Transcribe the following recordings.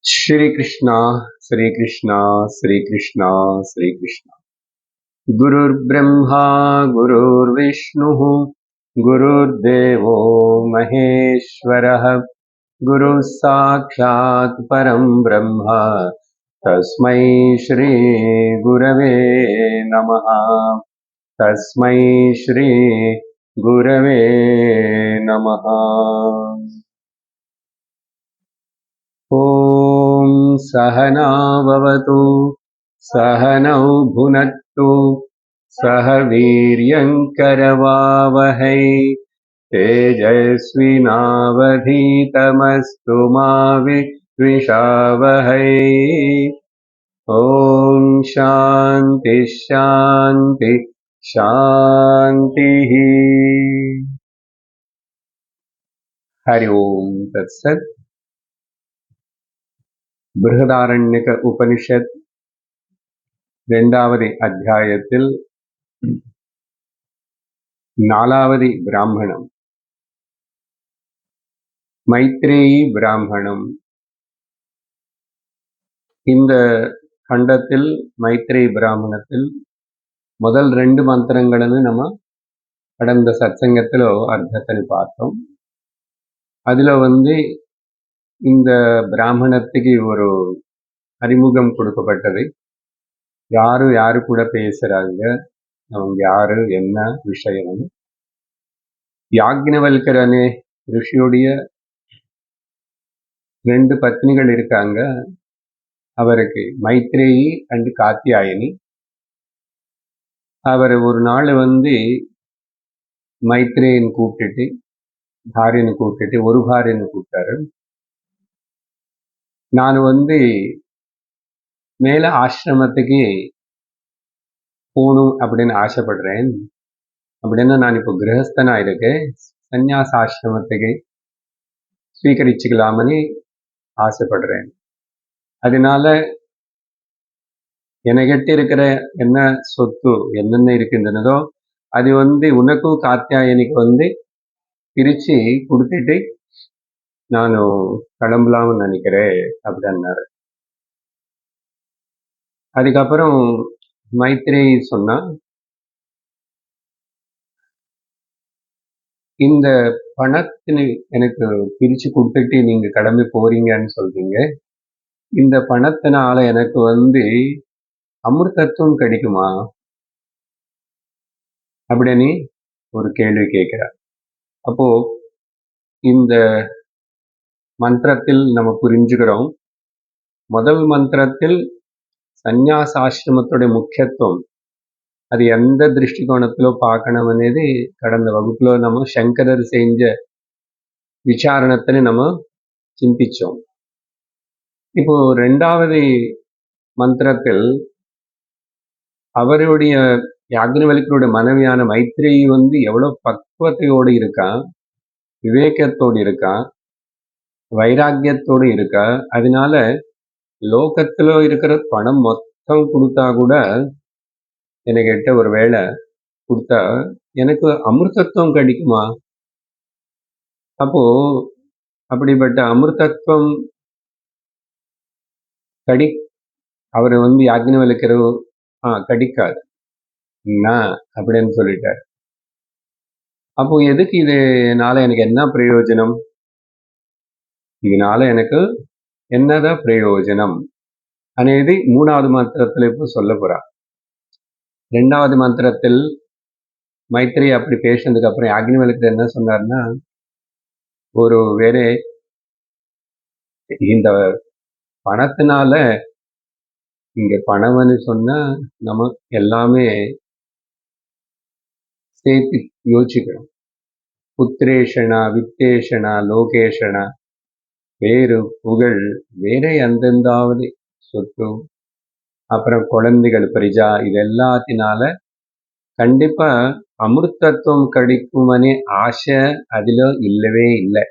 श्री कृष्णा श्री कृष्णा श्री कृष्णा श्री कृष्णा। गुरुर्ब्रह्मा गुरुर्विष्णुः गुरुर्देवो महेश्वरः गुरुः साक्षात् परं ब्रह्म तस्मै श्री गुरवे नमः। तस्मै श्री गुरवे नमः। ॐ सहना भवतु सहनौ भुनक्तु सह वीर्यङ्करवावहै तेजस्विनावधीतमस्तु मा विद्विषावहै। ॐ शान्ति शान्ति शान्तिः। हरि ओम् तत्सत्। बृहदारण्यक उपनिषत् இரண்டாவது அத்தியாயத்தில் நாலாவது பிராமணம் மைத்ரேயி பிராமணம். இந்த கண்டத்தில் மைத்ரேயி பிராமணத்தில் முதல் ரெண்டு மந்திரಗಳನ್ನು நம்ம கடந்த சத்சங்கத்தில் அர்த்தத்தை பார்த்தோம். அதில் இந்த பிராமணத்துக்கு ஒரு அறிமுகம் கொடுக்கப்பட்டது. யாரு யாரு கூட பேசுறாங்க, அவங்க யாரு, என்ன விஷயம். யாக்ஞவல்கரனே ரிஷியுடைய ரெண்டு பத்னிகள் இருக்காங்க. அவருக்கு மைத்ரேயி அண்ட் காத்தியாயனி. அவர் ஒரு நாள் மைத்ரேயன் கூப்பிட்டுட்டு பாரியனை கூப்பிட்டுட்டு ஒரு பாரியனை கூப்பிட்டாரு. நான் மேல ஆசிரமத்துக்கு போகணும் அப்படின்னு ஆசைப்படுறேன். அப்படின்னா நான் இப்போ கிரகஸ்தனா இருக்கேன், சந்நியாச ஆசிரமத்துக்கு ஸ்வீகரிச்சுக்கலாமன்னு ஆசைப்படுறேன். அதனால எனக்கிட்ட இருக்கிற என்ன சொத்து என்னென்ன இருக்கின்றனதோ அது உனக்கும் காத்தியாயனிக்கு பிரிச்சு கொடுத்துட்டு நான் கிளம்பலாம்னு நினைக்கிறேன் அப்படின்னாரு. அதுக்கப்புறம் மைத்ரேயி சொன்னா, இந்த பணத்தினை எனக்கு பிரிச்சு கொடுத்துட்டு நீங்க கிளம்பி போறீங்கன்னு சொல்றீங்க, இந்த பணத்தினால எனக்கு அமிர்தத்துவம் கிடைக்குமா அப்படின்னு ஒரு கேள்வி கேட்கிறார். அப்போ இந்த மந்திரத்தில் நம்ம புரிஞ்சுக்கிறோம், முதல் மந்திரத்தில் சந்நியாசாசிரமத்தோட முக்கியத்துவம் அது எந்த திருஷ்டிகோணத்திலோ பார்க்கணும் అనేది கடந்த வகுப்புல நம்ம சங்கரர் செஞ்ச விசாரணத்தை நம்ம சிந்திச்சோம். இப்போ ரெண்டாவது மந்திரத்தில் அவருடைய யாக்ஞவல்கருடைய மனைவியான மைத்ரேயி எவ்வளவு பக்குவத்தையோடு இருக்கா, விவேகத்தோடு இருக்கா, வைராக்கியத்தோடு இருக்கா. அதனால லோகத்துல இருக்கிற பணம் மொத்தம் கொடுத்தா கூட எனக்கிட்ட ஒரு வேலை கொடுத்தா எனக்கு அமிர்தத்துவம் கிடைக்குமா? அப்போ அப்படிப்பட்ட அமிர்தத்துவம் அவர் யாக்ஞவல்கர் கிடைக்காது அப்படின்னு சொல்லிட்டார். அப்போ எதுக்கு இதனால எனக்கு என்ன பிரயோஜனம், இதனால எனக்கு என்னதான் பிரயோஜனம் అనేది மூணாவது மந்திரத்தில் இப்போ சொல்ல போறா. ரெண்டாவது மந்திரத்தில் மைத்ரேயி அப்படி பேசினதுக்கு அப்புறம் யாக்ஞவல்கர் என்ன சொன்னார்னா, ஒரு வேறே இந்த பணத்தினால இங்க பணம்னு சொன்னா நம்ம எல்லாமே சேர்த்து யோசிக்கணும். புத்திரேஷனா வித்தேஷனா லோகேஷனா, பேரு புகழ், வேற எந்தெந்தாவது சொத்து, அப்புறம் குழந்தைகள், பிரஜா, இது எல்லாத்தினால கண்டிப்பா அமிர்தத்துவம் கிடைக்குமனே ஆசை அதுல இல்லவே இல்லை.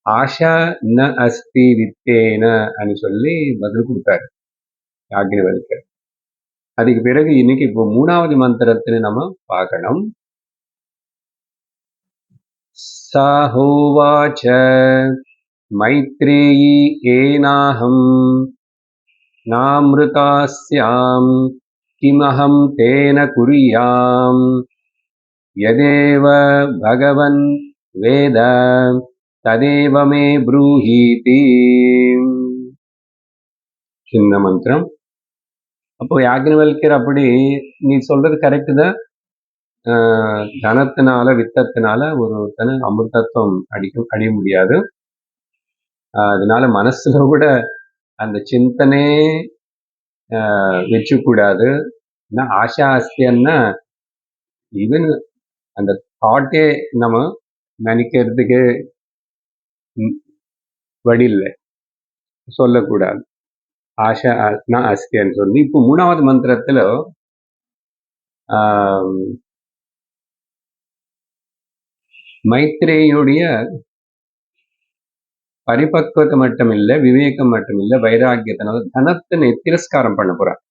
ஆஷா ந அஸ்தி வித்தேன అని சொல்லி பதில் கொடுத்தாரு யாக்ஞவல்கர். அதுக்கு பிறகு இன்னைக்கு இப்போ மூணாவது மந்திரத்தை நம்ம பார்க்கணும். சாஹோவாச்ச மைத்ரேயி ஏனாஹம் நாம்ருதாஸ்யாம் கிமஹம் தேன குறியாம் யதேவ பகவன் வேத ததேவ மே ப்ரூஹீதி. சின்ன மந்திரம். அப்போ யாக்ஞவல்கியர் அப்படி நீ சொல்றது கரெக்டு தான். தனத்தினால வித்தத்தினால ஒருத்தனை அமிர்தத்துவம் அடைய முடியாது. அதனால மனசுல கூட அந்த சிந்தனே வச்சுக்கூடாது. ஆஷா அஸ்தியன்னா ஈவன் அந்த தாட்டே நம்ம நினைக்கிறதுக்கு வழி இல்லை, சொல்லக்கூடாது. ஆஷா அஸ்தியன்னு சொல்லி இப்போ 3வது மந்திரத்துல மைத்ரேயுடைய பரிபக்குவத்தை மட்டும் இல்லை, விவேகம் மட்டும் இல்லை, வைராக்கியத்தினால தனத்தினை திரஸ்காரம் பண்ண போறான்.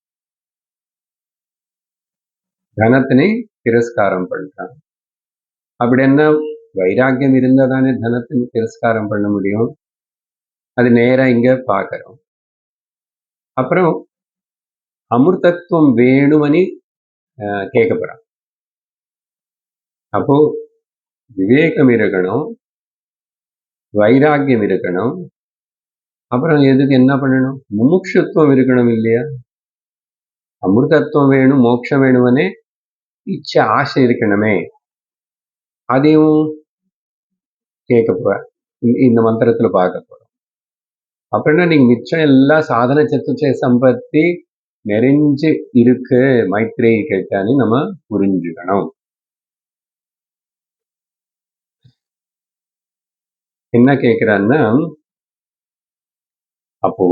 தனத்தினை திரஸ்காரம் பண்றான். அப்படி என்ன வைராக்கியம் இருந்தா தானே தனத்தினை திரஸ்காரம் பண்ண முடியும். அது நேரா இங்க பார்க்கிறோம். அப்புறம் அமிர்தத்துவம் வேணுமனு கேட்க போறான். அப்போ விவேகம் இருக்கணும், வைராக்கியம் இருக்கணும். அப்புறம் எதுக்கு என்ன பண்ணணும்? முமுட்சுத்துவம் இருக்கணும் இல்லையா? அமிர்தத்துவம் வேணும், மோட்சம் வேணுமனே இச்சை ஆசை இருக்கணுமே. அதையும் கேட்க போற இந்த மந்திரத்துல பார்க்க போறோம். அப்படின்னா நீங்க மிச்சம் எல்லா சாதன சத்துர்ச்சய சம்பத்தி நிறைஞ்சு இருக்கு மைத்ரேயி கேட்டான்னு நம்ம புரிஞ்சுக்கணும். என்ன கேட்கிறான்னா, அப்போ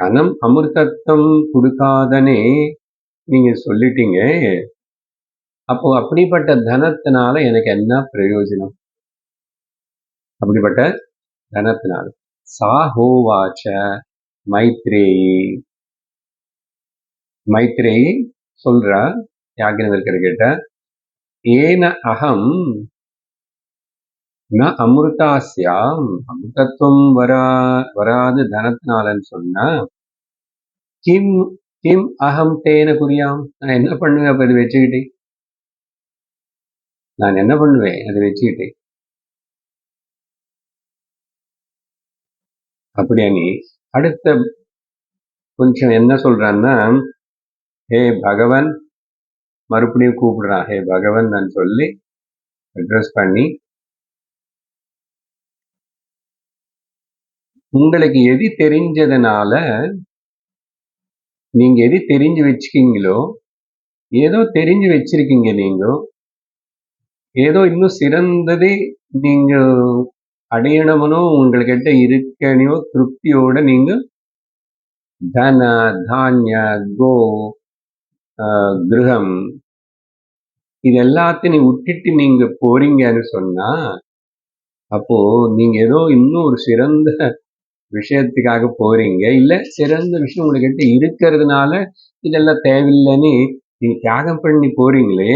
தனம் அமிர்தத்துவம் கொடுக்காதனே நீங்க சொல்லிட்டீங்க. அப்போ அப்படிப்பட்ட தனத்தினால எனக்கு என்ன பிரயோஜனம்? அப்படிப்பட்ட தனத்தினால சாஹோவாச்ச மைத்ரேயி சொல்றா யாக்ஞவல்கியர் கிட்ட, ஏன அகம் ந அமிர்தாஸ்யாம், அமிர்தத்துவம் வராது தனத்தினாலன்னு சொன்னா, கிம் கிம் அகம் தேன குறியாம், நான் என்ன பண்ணுவேன் அப்ப அதை வச்சுக்கிட்டே? நான் என்ன பண்ணுவேன் அதை வச்சுக்கிட்டே? அப்படியா? நீ அடுத்த கொஞ்சம் என்ன சொல்றான்னா, ஹே பகவன், மறுபடியும் கூப்பிடுறான். ஹே பகவன் நான் சொல்லி அட்ரஸ் பண்ணி, உங்களுக்கு எது தெரிஞ்சதுனால நீங்க எது தெரிஞ்சு வச்சுக்கீங்களோ, ஏதோ தெரிஞ்சு வச்சிருக்கீங்க நீங்க, ஏதோ இன்னும் சிறந்ததை நீங்க அடையணும்னோ உங்கள்கிட்ட இருக்கணையோ திருப்தியோட நீங்க தன தானிய கோ கிரகம் இது எல்லாத்தையும் நீ விட்டுட்டு நீங்க போறீங்கன்னு சொன்னா, அப்போ நீங்க ஏதோ இன்னும் ஒரு சிறந்த விஷயத்துக்காக போறீங்க. இல்ல சிறந்த விஷயம் உங்ககிட்ட இருக்கிறதுனால இதெல்லாம் தேவையில்லைன்னு நீங்க தியாகம் பண்ணி போறீங்களே,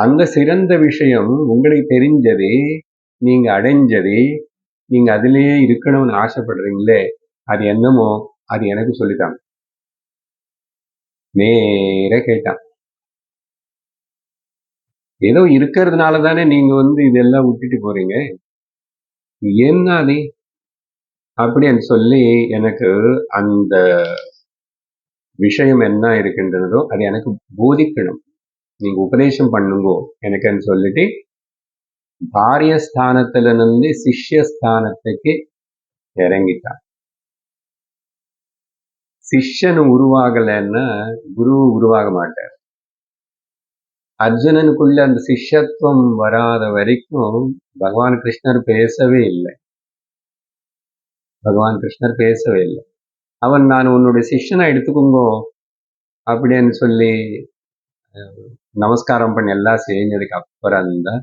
அந்த சிறந்த விஷயம் உங்களுக்கு தெரிஞ்சதே, நீங்க அடைஞ்சதே, நீங்க அதிலேயே இருக்கணும்னு ஆசைப்படுறீங்களே, அது என்னமோ அது எனக்கு சொல்லித்தாங்க. நேர கேட்டான். ஏதோ இருக்கிறதுனால தானே நீங்க இதெல்லாம் விட்டுட்டு போறீங்க, என்ன அது அப்படின்னு சொல்லி எனக்கு அந்த விஷயம் என்ன இருக்கின்றதோ அது எனக்கு போதிக்கணும், நீங்க உபதேசம் பண்ணுங்கோ எனக்குன்னு சொல்லிட்டு பாரிய ஸ்தானத்துல இருந்து சிஷ்ய ஸ்தானத்துக்கு இறங்கிட்டான். சிஷ்யன் உருவாகலைன்னா குரு உருவாக மாட்டார். அர்ஜுனனுக்குள்ள அந்த சிஷ்யத்துவம் வராத வரைக்கும் பகவான் கிருஷ்ணர் பேசவே இல்லை. அவன் நான் உன்னுடைய சிஷ்யனை எடுத்துக்கோங்கோ அப்படின்னு சொல்லி நமஸ்காரம் பண்ணி எல்லாம் செஞ்சதுக்கு அப்புறம் தான்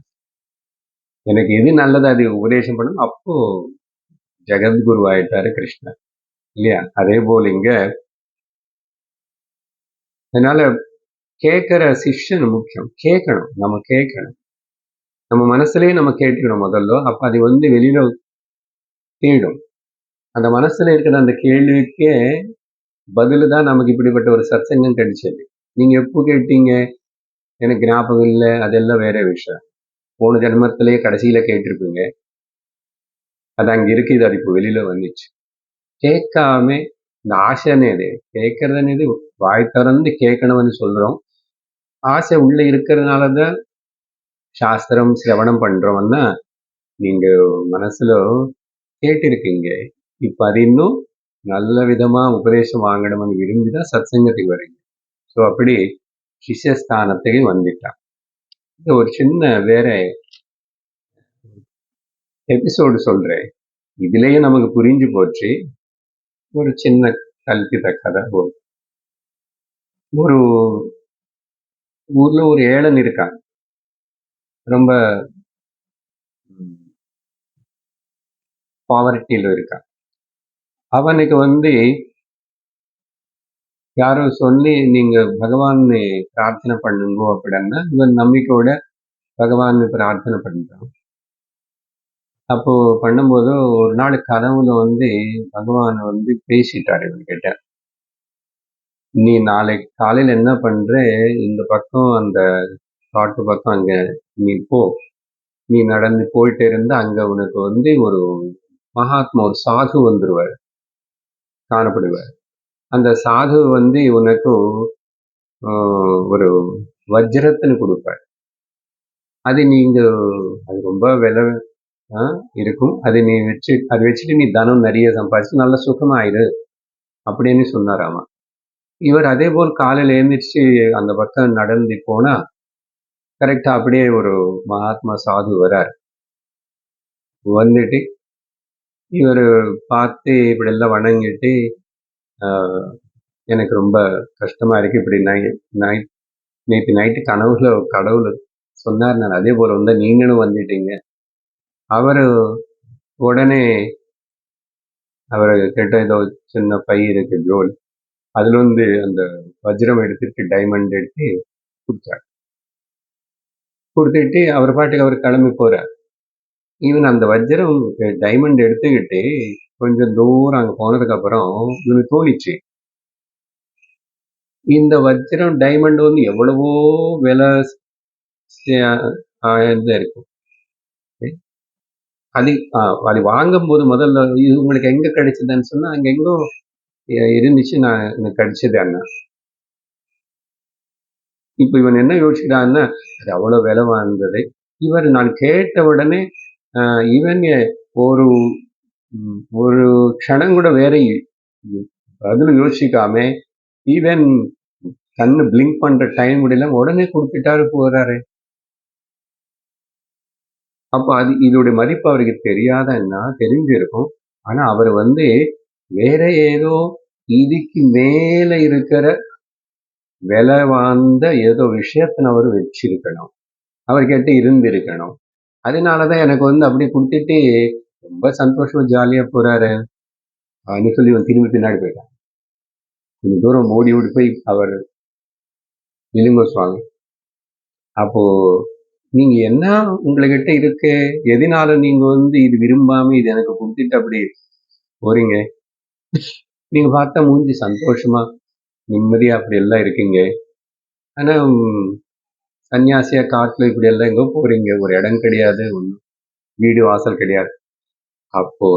எனக்கு எது நல்லது அது உபதேசம் பண்ணணும். அப்போ ஜெகத்குரு ஆயிட்டாரு கிருஷ்ணர் இல்லையா? அதே போல இங்க அதனால கேட்கிற சிஷ்யன் முக்கியம். கேட்கணும், நம்ம மனசுலயே நம்ம கேட்டுக்கணும் முதல்ல. அப்ப அது வெளியில தேடும். அந்த மனசுல இருக்கிற அந்த கேள்விக்கே பதிலு தான் நமக்கு இப்படிப்பட்ட ஒரு சத்சங்கம் கிடைச்சது. நீங்க எப்போ கேட்டீங்க? எனக்கு ஞாபகம் இல்ல. அதெல்லாம் வேற விஷயம். போன ஜென்மத்திலேயே கடைசியில கேட்டிருப்பீங்க. அது அங்க இருக்குது. அது இப்போ வெளியில வந்துச்சு. கேட்காம இந்த ஆசைன்னு எது? கேட்கறதுன்னு வாய் திறந்து கேட்கணும்னு சொல்றோம். ஆசை உள்ள இருக்கிறதுனால தான் சாஸ்திரம் சிரவணம் பண்றோம்னா நீங்க மனசுல கேட்டிருக்கீங்க. இப்ப அது இன்னும் நல்ல விதமா உபதேசம் வாங்கணும்னு விரும்பிதான் சத்சங்கத்துக்கு வரீங்க. ஸோ அப்படி சிஷ்யஸ்தானத்துக்கு வந்துட்டான். இது ஒரு சின்ன வேற எபிசோடு சொல்றேன். இதுலயே நமக்கு புரிஞ்சு போச்சு. ஒரு சின்ன கல்பித கதை. ஒரு ஊர்ல ஒரு ஏழன் இருக்கான். ரொம்ப பாவர்ட்டியில இருக்கான். அவனுக்கு யாரோ சொல்லி நீங்க பகவான் பிரார்த்தனை பண்ணுங்க அப்படின்னா இவன் நம்பிக்கையோட பகவான் பிரார்த்தனை பண்றான். அப்போ பண்ணும்போது ஒரு நாள் கனவுல பகவான் பேசிட்டாரு இவன்கிட்ட. நீ நாளைக்கு காலையில என்ன பண்ற, இந்த பக்கம் அந்த காட்டு பக்கம் அங்க நீ போ. நீ நடந்து போயிட்டே இருந்தா அங்க உனக்கு ஒரு மகாத்மா, ஒரு சாது வந்துருவார், காணப்படுவார். அந்த சாது உனக்கு ஒரு வஜ்ரத்தின்னு கொடுப்பார். அது அது ரொம்ப விலை இருக்கும். அதை அதை வச்சுட்டு நீ தனம் நிறைய சம்பாதிச்சு நல்ல சுகமாயிரு அப்படின்னு சொன்னாராமா. இவர் அதே போல் காலையில எழுந்திரிச்சு அந்த பக்கம் நடந்து போனா கரெக்டா அப்படியே ஒரு மகாத்மா சாது வரார். வந்துட்டு இவர் பார்த்து இப்படி எல்லாம் வணங்கிட்டு எனக்கு ரொம்ப கஷ்டமா இருக்கு, இப்படி நேற்று நைட்டு கனவுல கடவுள் சொன்னார், நான் அதே போல நீங்களும் வந்துட்டீங்க. அவரு உடனே அவர் கிட்ட ஏதோ சின்ன பை இருக்கு, ஜோல், அதுல அந்த வஜ்ரம் எடுத்துட்டு டைமண்ட் எடுத்து கொடுத்தார். கொடுத்துட்டு அவர் பாட்டுக்கு அவர் கிளம்பி போறார். ஈவன் அந்த வஜ்ரம் டைமண்ட் எடுத்துக்கிட்டு கொஞ்சம் தூரம் அங்க போனதுக்கு அப்புறம் இவனுக்கு தோணிச்சு, இந்த வஜ்ரம் டைமண்ட் எவ்வளவோ விலை இருக்கும். அது வாங்கும் போது முதல்ல இது உங்களுக்கு எங்க கிடைச்சதுன்னு சொன்னா அங்க எங்கோ இருந்துச்சு, எனக்கு கிடைச்சது அண்ணா. இப்ப இவன் என்ன யோசிக்கிறான்னா, அது அவ்வளவு விலை வாய்ந்தது. இவர் நான் கேட்ட உடனே இவன் ஒரு ஒரு க்ஷணம் கூட வேற பதில் யோசிக்காம ஈவன் கண்ணு பிளிங்க் பண்ற டைம் முடியல உடனே கொடுத்துட்டாரு போறாரு. அப்ப அது இதோட மதிப்பு அவருக்கு தெரியாதன்னா தெரிஞ்சிருக்கும். ஆனா அவர் வேற ஏதோ இதுக்கு மேல இருக்கிற விலை வாழ்ந்த ஏதோ விஷயத்தின அவர் வச்சிருக்கணும், அவர்கிட்ட இருந்திருக்கணும். அதனாலதான் எனக்கு அப்படியே கொடுத்துட்டு ரொம்ப சந்தோஷமா ஜாலியா போறாரு அப்படின்னு சொல்லி திரும்பி பின்னாடி போயிட்டான். கொஞ்சம் தூரம் ஓடி போய் அவர் விழுங்க சுவாமி, அப்போ நீங்க என்ன உங்ககிட்ட இருக்கு, எதனால நீங்க இது விரும்பாம இது எனக்கு கொடுத்துட்டு அப்படி போறீங்க? நீங்க பார்த்தா மூஞ்சி சந்தோஷமா நிம்மதியா அப்படி எல்லாம் இருக்கீங்க. ஆனா சன்னியாசியா காட்டுல இப்படி எல்லாம் எங்க போறீங்க? ஒரு இடம் கிடையாது, ஒன்றும் வீடு வாசல் கிடையாது. அப்போ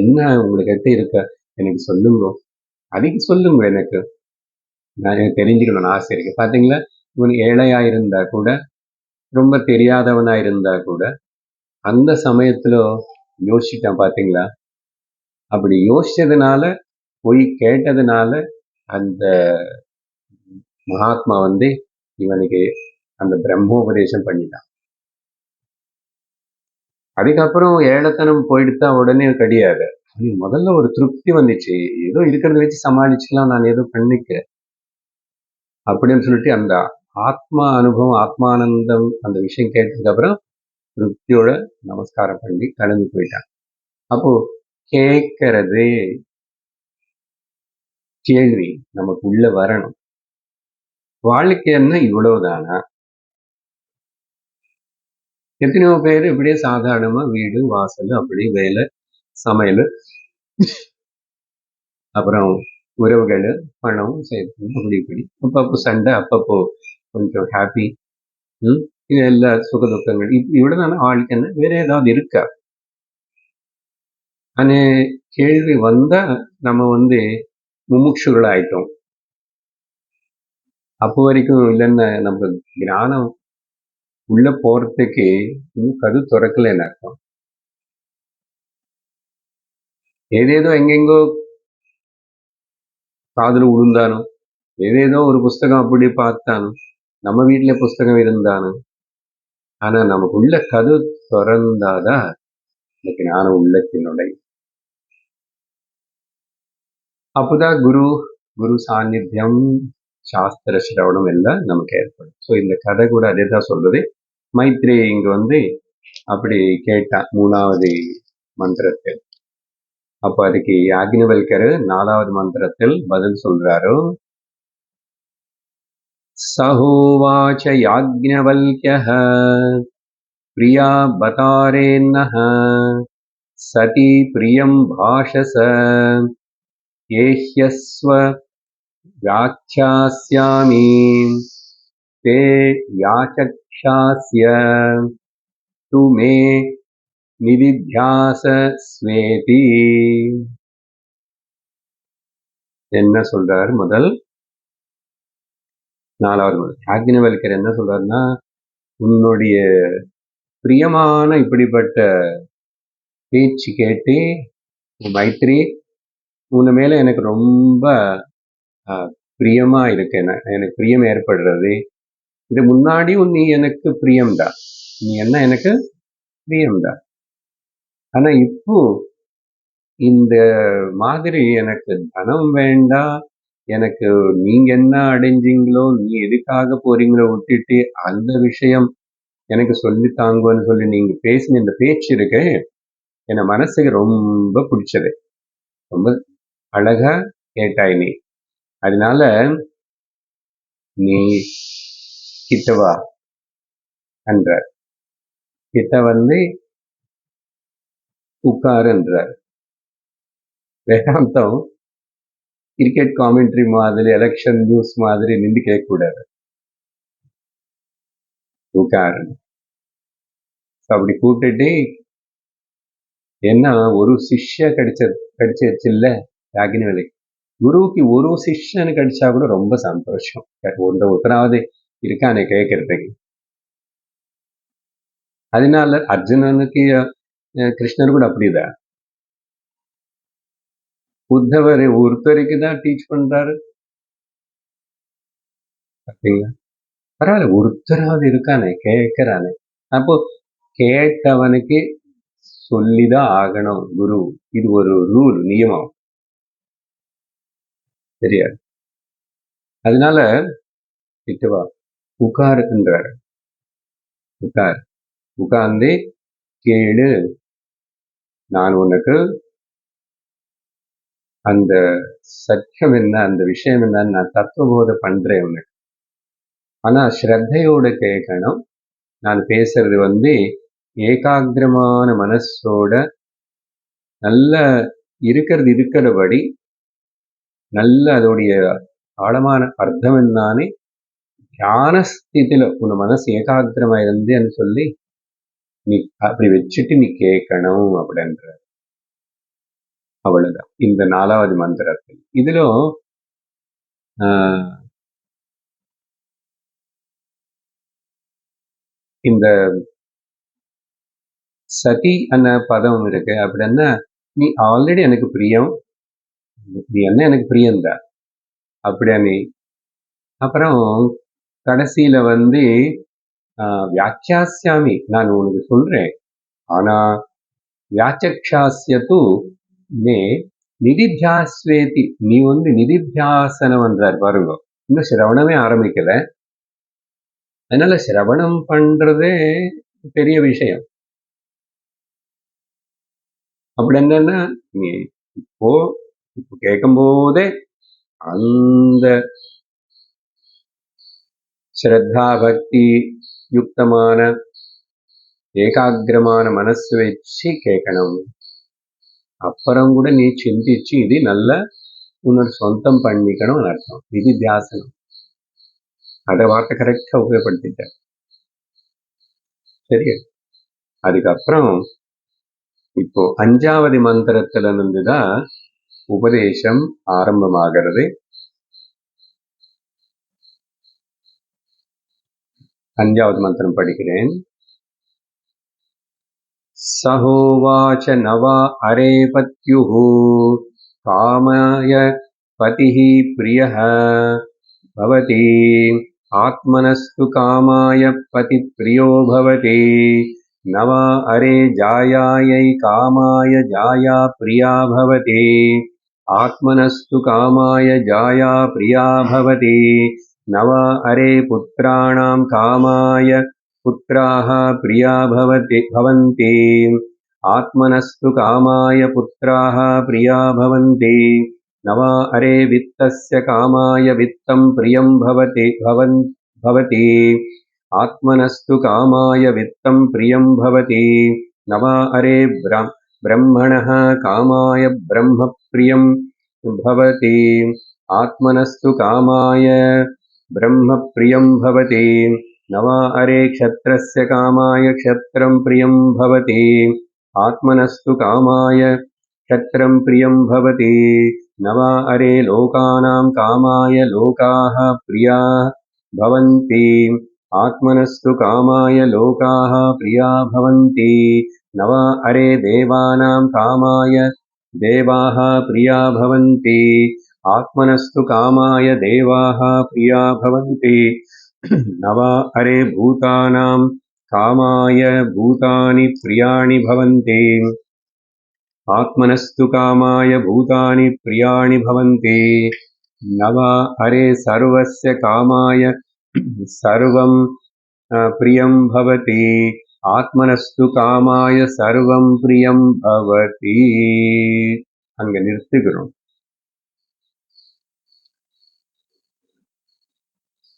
என்ன உங்ககிட்ட இருக்க எனக்கு சொல்லுங்க, அதுக்கு சொல்லுங்க, எனக்கு நான் தெரிஞ்சுக்கணும்னு ஆசை இருக்கு. பாத்தீங்களா, இவன் ஏழையா இருந்தா கூட, ரொம்ப தெரியாதவனா இருந்தா கூட அந்த சமயத்துல யோசிச்சான். பாத்தீங்களா, அப்படி யோசிச்சதுனால போய் கேட்டதுனால அந்த மகாத்மா இவனுக்கு அந்த பிரம்மோபதேசம் பண்ணிட்டான். அதுக்கப்புறம் ஏழைத்தனம் போயிடுத்தா உடனே கிடையாது. முதல்ல ஒரு திருப்தி வந்துச்சு, ஏதோ இருக்கிறத வச்சு சமாளிச்சுக்கலாம், நான் ஏதோ பண்ணிக்கிறேன் அப்படின்னு சொல்லிட்டு அந்த ஆத்மா அனுபவம், ஆத்மானந்தம் அந்த விஷயம் கேட்டதுக்கு அப்புறம் திருப்தியோட நமஸ்காரம் பண்ணி கிளம்பி போயிட்டான். அப்போ கேட்கறது கேள்வி நமக்கு உள்ள வரணும். வாழ்க்கை என்ன இவ்வளவுதானா? எத்தனையோ பேர் இப்படியே சாதாரணமா வீடு வாசல் அப்படி வேலை சமையல் அப்புறம் உறவுகள் பணம் சேர்த்து அப்படி இப்படி அப்பப்போ சண்டை அப்பப்போ கொஞ்சம் ஹாப்பி இது எல்லா சுக துக்கங்கள் இவ்வளவுதான வாழ்க்கை, என்ன வேற ஏதாவது இருக்கா? ஆனா கேள்வி வந்தா நம்ம முமுட்சுகள் ஆயிட்டோம். அப்போ வரைக்கும் இல்லைன்னா நம்ம ஞானம் உள்ள போறதுக்கு இன்னும் கது திறக்கலன்னு அர்த்தம். ஏதேதோ எங்கெங்கோ காதுல விழுந்தானோ, ஏதேதோ ஒரு புஸ்தகம் அப்படி பார்த்தானோ, நம்ம வீட்டுல புஸ்தகம் இருந்தானோ, ஆனா நமக்கு உள்ள கது திறந்தாதான் எனக்கு ஞானம் உள்ளத்தினுடைய. அப்போதான் குரு சாநித்தியம் சாஸ்திர சிரவணம் எல்லாம் நமக்கு ஏற்படும். ஸோ இந்த கதை கூட அதே தான் சொல்றது. மைத்ரே இங்க அப்படி கேட்டான் 3வது மந்திரத்தில். அப்ப அதுக்கு யாக்ஞவல்கர் 4வது மந்திரத்தில் பதில் சொல்றாரு. சஹோவாச்ச யாக்ஞவல்க்யः பிரியா பதாரேன்னः சதி பிரியம் பாஷச ஏஹ்யஸ்வ व्याख्यास्यामि ते याचक्षास्य तु मे நிதித்தியாசஸ்வேதி. என்ன சொல்றாரு? முதல் 4வது முதல் யாக்ஞவல்கர் என்ன சொல்றாருன்னா, உன்னுடைய பிரியமான இப்படிப்பட்ட பேச்சு கேட்டு மைத்ரி, உன்ன மேல எனக்கு ரொம்ப பிரியமா இருக்கு. எனக்கு பிரியம் ஏற்படுறது. இது முன்னாடி நீ எனக்கு பிரியம்தான், நீ என்ன எனக்கு பிரியம்தான். ஆனா இப்போ இந்த மாதிரி எனக்கு தனம் வேண்டாம், எனக்கு நீங்க என்ன அடைஞ்சீங்களோ, நீ எதுக்காக போறீங்களோ விட்டுட்டு அந்த விஷயம் எனக்கு சொல்லித்தாங்கன்னு சொல்லி நீங்க பேசின இந்த பேச்சு இருக்கு, என் மனசுக்கு ரொம்ப பிடிச்சது. ரொம்ப அழகா கேட்டாய் நீ. அதனால நீ கிட்டவா என்றார். கிட்ட உட்காரு என்றார். வேதாந்தம் கிரிக்கெட் காமெண்ட்ரி மாதிரி, எலெக்ஷன் நியூஸ் மாதிரி நின்று கேட்க கூடாது. உட்காரு. அப்படி கூப்பிட்டுட்டு, என்ன ஒரு சிஷ்ய கிடைச்சிருச்சு இல்ல யாக்ஞவல்கி. குருவுக்கு ஒரு சிஷ்யன்னு கிடைச்சா கூட ரொம்ப சந்தோஷம். ஒருத்தராவது இருக்கானே கேட்கறதுக்கு. அதனால அர்ஜுனனுக்கு கிருஷ்ணர் கூட அப்படிதான். உத்தவர் ஒருத்தருக்கு தான் டீச் பண்றாரு. பார்த்தீங்களா? பரவாயில்ல, ஒருத்தராவது இருக்கானே கேட்கிறானே. அப்போ கேட்டவனுக்கு சொல்லிதான் ஆகணும் குரு. இது ஒரு ரூல், நியமம். தெரியாது. அதனால கிட்டவா உட்காரு என்றார். உட்கார்ந்து கேளு, நான் உனக்கு அந்த சத்தியம் என்ன, அந்த விஷயம் என்னன்னு நான் தத்துவபோத பண்றேன் உனக்கு. ஆனா ஸ்ரத்தையோட கேட்கணும். நான் பேசுறது ஏகாகிரமான மனசோட நல்ல இருக்கிறபடி நல்ல அதோடைய ஆழமான அர்த்தம் என்னானே தியான ஸ்திதியில உன் மனசு ஏகாகிரமா இருந்தேன்னு சொல்லி நீ அப்படி வச்சுட்டு நீ கேட்கணும் அப்படின்ற. அவ்வளவுதான் இந்த 4வது மந்திரத்தில். இதிலும் இந்த சதி அன்ன பதம் இருக்கு. அப்படின்னா நீ ஆல்ரெடி எனக்கு பிரியம், நீ என்ன எனக்கு பிரியம்தான் அப்படியா நீ. அப்புறம் கடைசியில வியாக்கியாஸ்யாமி, நான் உனக்கு சொல்றேன், ஆனா வியாச்சக்ஷாஸ்யது மே நிதித்தியாஸ்வேதி, நீ நிதித்தியாசனம் என்றார் பாருங்க. இன்னும் சிரவணமே ஆரம்பிக்கல. அதனால சிரவணம் பண்றதே பெரிய விஷயம். அப்படி என்னன்னா நீ இப்போ கேட்கும் போதே அந்த ஸ்ரத்தா பக்தி யுக்தமான ஏகாகிரமான மனசு வச்சு கேட்கணும். அப்புறம் கூட நீ சிந்திச்சு இது நல்ல உன்னோட சொந்தம் பண்ணிக்கணும் அர்த்தம். இது தியாசனம். அத வார்த்தை கரெக்டா உபயோகப்படுத்திட்ட. சரியா? அதுக்கப்புறம் இப்போ 5வது மந்திரத்துல இருந்துதான் உபதேசம் ஆரம்பமாகிறது. 5வது மந்திரம் படிக்கிறேன். சஹோவாச நவா அரே பத்யுः காமாய பதிः பிரியः பவதி ஆத்மனஸ்து காமாய பதி பிரியோ பவதி நவா அரே ஜாயாயை காமாய ஜாயா பிரியா பவதி ஆத்மனஸ்து காமாய ஜாயா பிரியா பவதி நவா அரே புத்ராணாம் காமாய புத்ராः பிரியா பவந்தி ஆத்மனஸ்து காமாய புத்ராः பிரியா பவந்தி நவா அரே வித்தஸ்ய காமாய வித்தம் பிரியம் பவதி ஆத்மனஸ்து காமாய வித்தம் பிரியம் பவதி நவா அரே பிரம்மணः காமாய பிரம்ம பிரியம் பவதி ஆத்மனஸ்து காமாய பிரம்ம பிரியம் பவதி நவா அரே க்ஷத்ரஸ்ய காமாய க்ஷத்ரம் பிரியம் பவதி ஆத்மனஸ்து காமாய க்ஷத்ரம் பிரியம் பவதி நவா அரே லோகானாம் காமாய லோகாः பிரியா பவந்தி ஆத்மனஸ்து காமாய லோகாः பிரியா பவந்தி நவா அரே தேவானாம் காமாய தேவாः பிரியா பவந்தி ஆத்மனஸ்து காமாய தேவாः பிரியா பவந்தி நவா அரே பூதானாம் காமாய பூதானி பிரியாணி பவந்தி ஆத்மனஸ்து காமாய பூதானி பிரியாணி பவந்தி நவா அரே சர்வஸ்ய காமாய சர்வம் பிரியம் பவதி ஆத்மனஸ்து காமாய சர்வம் பிரியம் பவதி. அங்க நிறுத்துகிறோம்.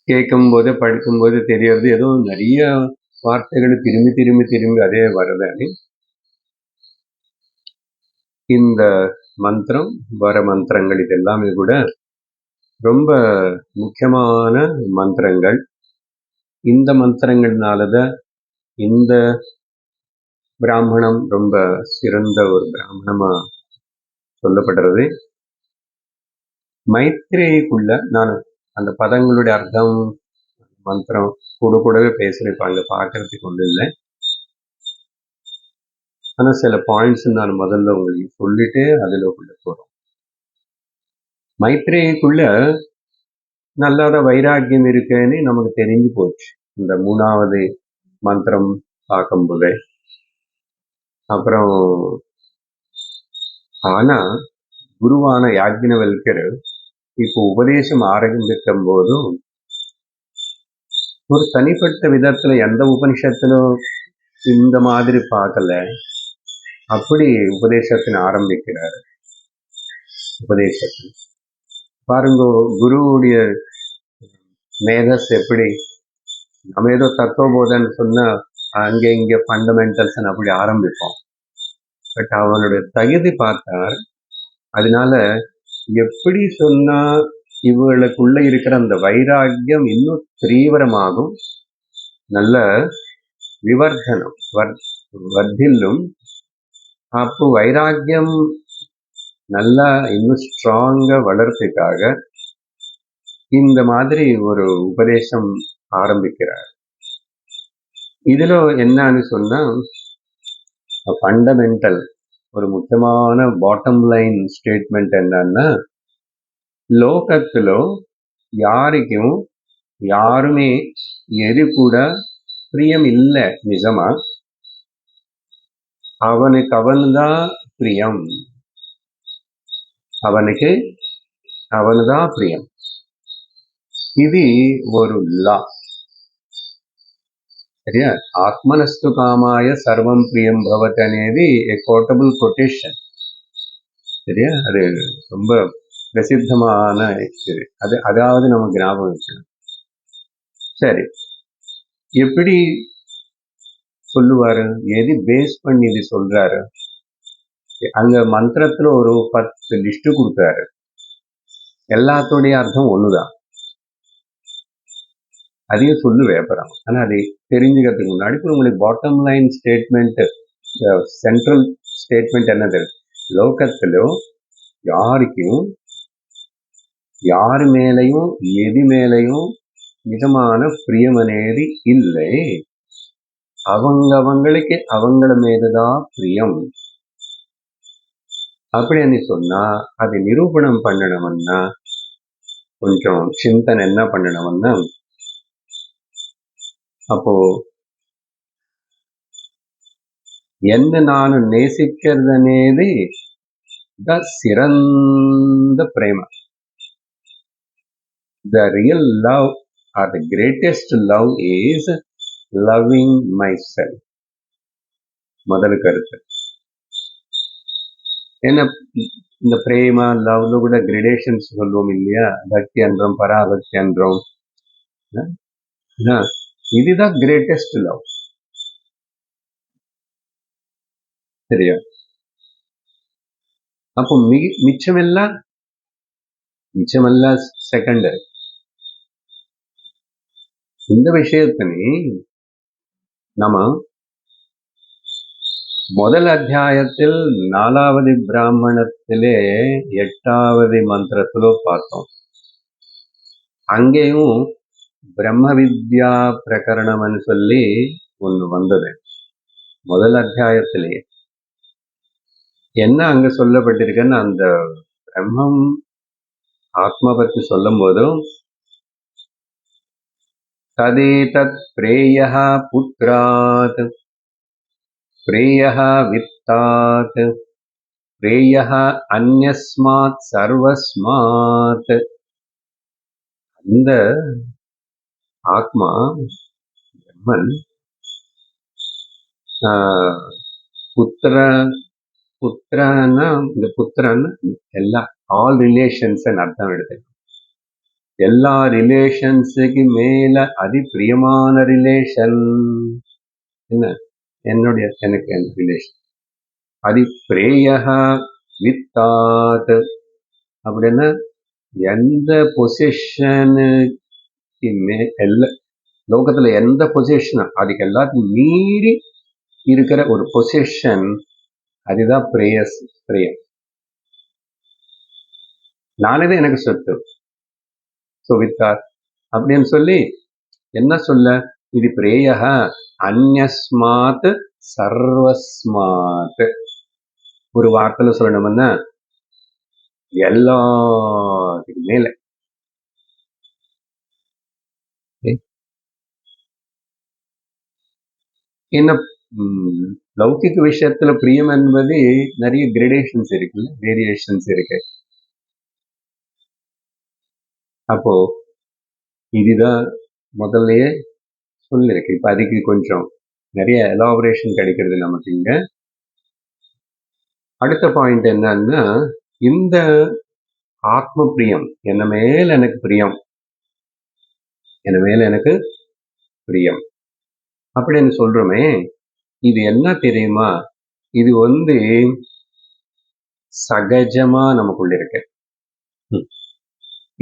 கேட்கும்போது படிக்கும்போது தெரியறது ஏதோ நிறைய வார்த்தைகள் திரும்பி அதே வருது. இந்த மந்திரம் வர மந்திரங்கள் இதெல்லாமே கூட ரொம்ப முக்கியமான மந்திரங்கள். இந்த மந்திரங்கள்னாலதான் இந்த பிராமணம் ரொம்ப சிறந்த ஒரு பிராமணமா சொல்லப்படுறது. மைத்ரேயிக்குள்ள நான் அந்த பதங்களுடைய அர்த்தம் மந்திரம் கூடவே பேசுறேன். பார்க்கறதுக்கு ஒன்றும் இல்லை. ஆனா சில பாயிண்ட்ஸ் நான் முதல்ல உங்களுக்கு சொல்லிட்டு அதுல உள்ள போறோம். மைத்ரேயிக்குள்ள நல்லாத வைராக்கியம் இருக்குன்னு நமக்கு தெரிஞ்சு போச்சு இந்த 3வது மந்திரம் பார்க்கும்போது. அப்புறம் ஆனா குருவான யாக்ஞவல்கர் இப்போ உபதேசம் ஆரம்பிக்கும் போதும் ஒரு தனிப்பட்ட விதத்துல எந்த உபனிஷத்திலும் இந்த மாதிரி பார்க்கல. அப்படி உபதேசத்தின் ஆரம்பிக்கிறார். உபதேசத்தில் பாருங்க, குருவுடைய மேதஸ் எப்படி. நம்ம ஏதோ தத்துவபோதன்னு சொன்னா அங்கே இங்க ஃபண்டமெண்டல்ஸ் அப்படி ஆரம்பிப்போம். பட் அவனுடைய தகுதி பார்த்தார். அதனால எப்படி சொன்னா இவர்களுக்குள்ள இருக்கிற அந்த வைராக்கியம் இன்னும் தீவிரமாகும், நல்ல விவர்த்தனம் வர்த்தில்லும். அப்போ வைராக்கியம் நல்லா இன்னும் ஸ்ட்ராங்கா வளர்றதுக்காக இந்த மாதிரி ஒரு உபதேசம் ஆரம்பிக்கிறார். இதுல என்னன்னு சொன்னா ஃபண்டமெண்டல் ஒரு முக்கியமான பாட்டம் லைன் ஸ்டேட்மெண்ட் என்னன்னா, லோகத்துல யாருக்கும் யாருமே எது கூட பிரியம் இல்லை. நிஜமா அவனுக்கு அவன்தான் பிரியம். அவனுக்கு அவனுதான் பிரியம். இது ஒரு லா. சரியா? ஆத்மனஸ்து காமாய சர்வம் பிரியம் பவத் అనేది கோட்டபிள் கொட்டேஷன். சரியா? அது ரொம்ப பிரசித்தமான இது. அதாவது நமக்கு ஞாபகம் வச்சுக்கணும். சரி, எப்படி சொல்லுவாரு? எது பேஸ் பண்ணி இது சொல்றாரு? அங்க மந்திரத்துல ஒரு 10 லிஸ்ட் கொடுத்தாரு. எல்லாத்தோடைய அர்த்தம் ஒண்ணுதான். அதையும் சொல்லுவேன் அப்புறம். ஆனா அதை தெரிஞ்சுக்கிறதுக்கு முன்னாடி உங்களுக்கு bottom line statement, central statement என்னது? லோகத்திலோ யாருக்கும் யாரு மேலையும் எது மேலையும் நிஜமான பிரியம் అనేది இல்லை. அவங்களுக்கு அவங்கள மீதுதான் பிரியம். அப்படின்னு சொன்னா அதை நிரூபணம் பண்ணணும்னா கொஞ்சம் சிந்தனை என்ன பண்ணணும்னா, அப்போ என்ன நான் நேசிக்கிறது అనేది சிறந்த பிரேம. The real love or the greatest love is loving myself. முதல் கருத்து. ஏன்னா இந்த பிரேமா லவ்ல கூட கிரேடேஷன்ஸ் சொல்லுவோம் இல்லையா? பக்தி என்றோம், பராபக்தி என்றோம். இதுதான் கிரேட்டஸ்ட் லவ். சரியா? அப்போ மிச்சமெல்லாம் செகண்டரி. இந்த விஷயத்தினை நம்ம முதல் அத்தியாயத்தில் 4வது பிராமணத்திலே 8வது மந்திரத்திலோ பார்த்தோம். அங்கேயும் பிரம்ம வித்யா பிரகரணம்னு சொல்லி ஒண்ணு வந்தது முதல் அத்தியாயத்திலே. என்ன அங்க சொல்லப்பட்டிருக்குன்னு, அந்த பிரம்மம் ஆத்மா பற்றி சொல்லும் போதும் ததேதத் பிரேயः புத்ராத் பிரேயः வித்தாத் பிரேயः அன்யஸ்மாத் சர்வஸ்மாத். அந்த ஆத்மா பிரம்மன் புத்திரன்னா இந்த புத்திரன் எல்லா ஆல் ரிலேஷன்ஸ் அர்த்தம் எடுத்து, எல்லா ரிலேஷன்ஸுக்கு மேல அதி பிரியமான ரிலேஷன் என்ன? எனக்கு ரிலேஷன். அதி பிரேயः வித்தாத் அப்படின்னா எந்த பொசிஷனுக்கு லோகத்துல எந்த பொசிஷன் அதுக்கு எல்லாத்தையும் மீறி இருக்கிற ஒரு பொசிஷன், அதுதான் பிரேயம். நானே எனக்கு சொத்து. ஸோ வித்தார் அப்படின்னு சொல்லி என்ன சொல்ல, இது பிரேயः அன்யஸ்மாத் சர்வஸ்மாத். ஒரு வார்த்தையில சொல்லணும்னா எல்லாத்துக்கு மேல. என்ன லௌகிக விஷயத்துல பிரியம் என்பது நிறைய கிரேடேஷன்ஸ் இருக்குல்ல, வேரியேஷன்ஸ் இருக்கு. அப்போ இதுதான் முதல்லயே சொல்லிருக்கு. இப்ப அதுக்கு கொஞ்சம் நிறைய எலாபரேஷன் கிடைக்கிறது நமக்கு இங்க. அடுத்த பாயிண்ட் என்னன்னா, இந்த ஆத்ம பிரியம், என்ன மேல எனக்கு பிரியம் அப்படின்னு சொல்றோமே, இது என்ன தெரியுமா? இது சகஜமா நமக்குள்ள இருக்கு.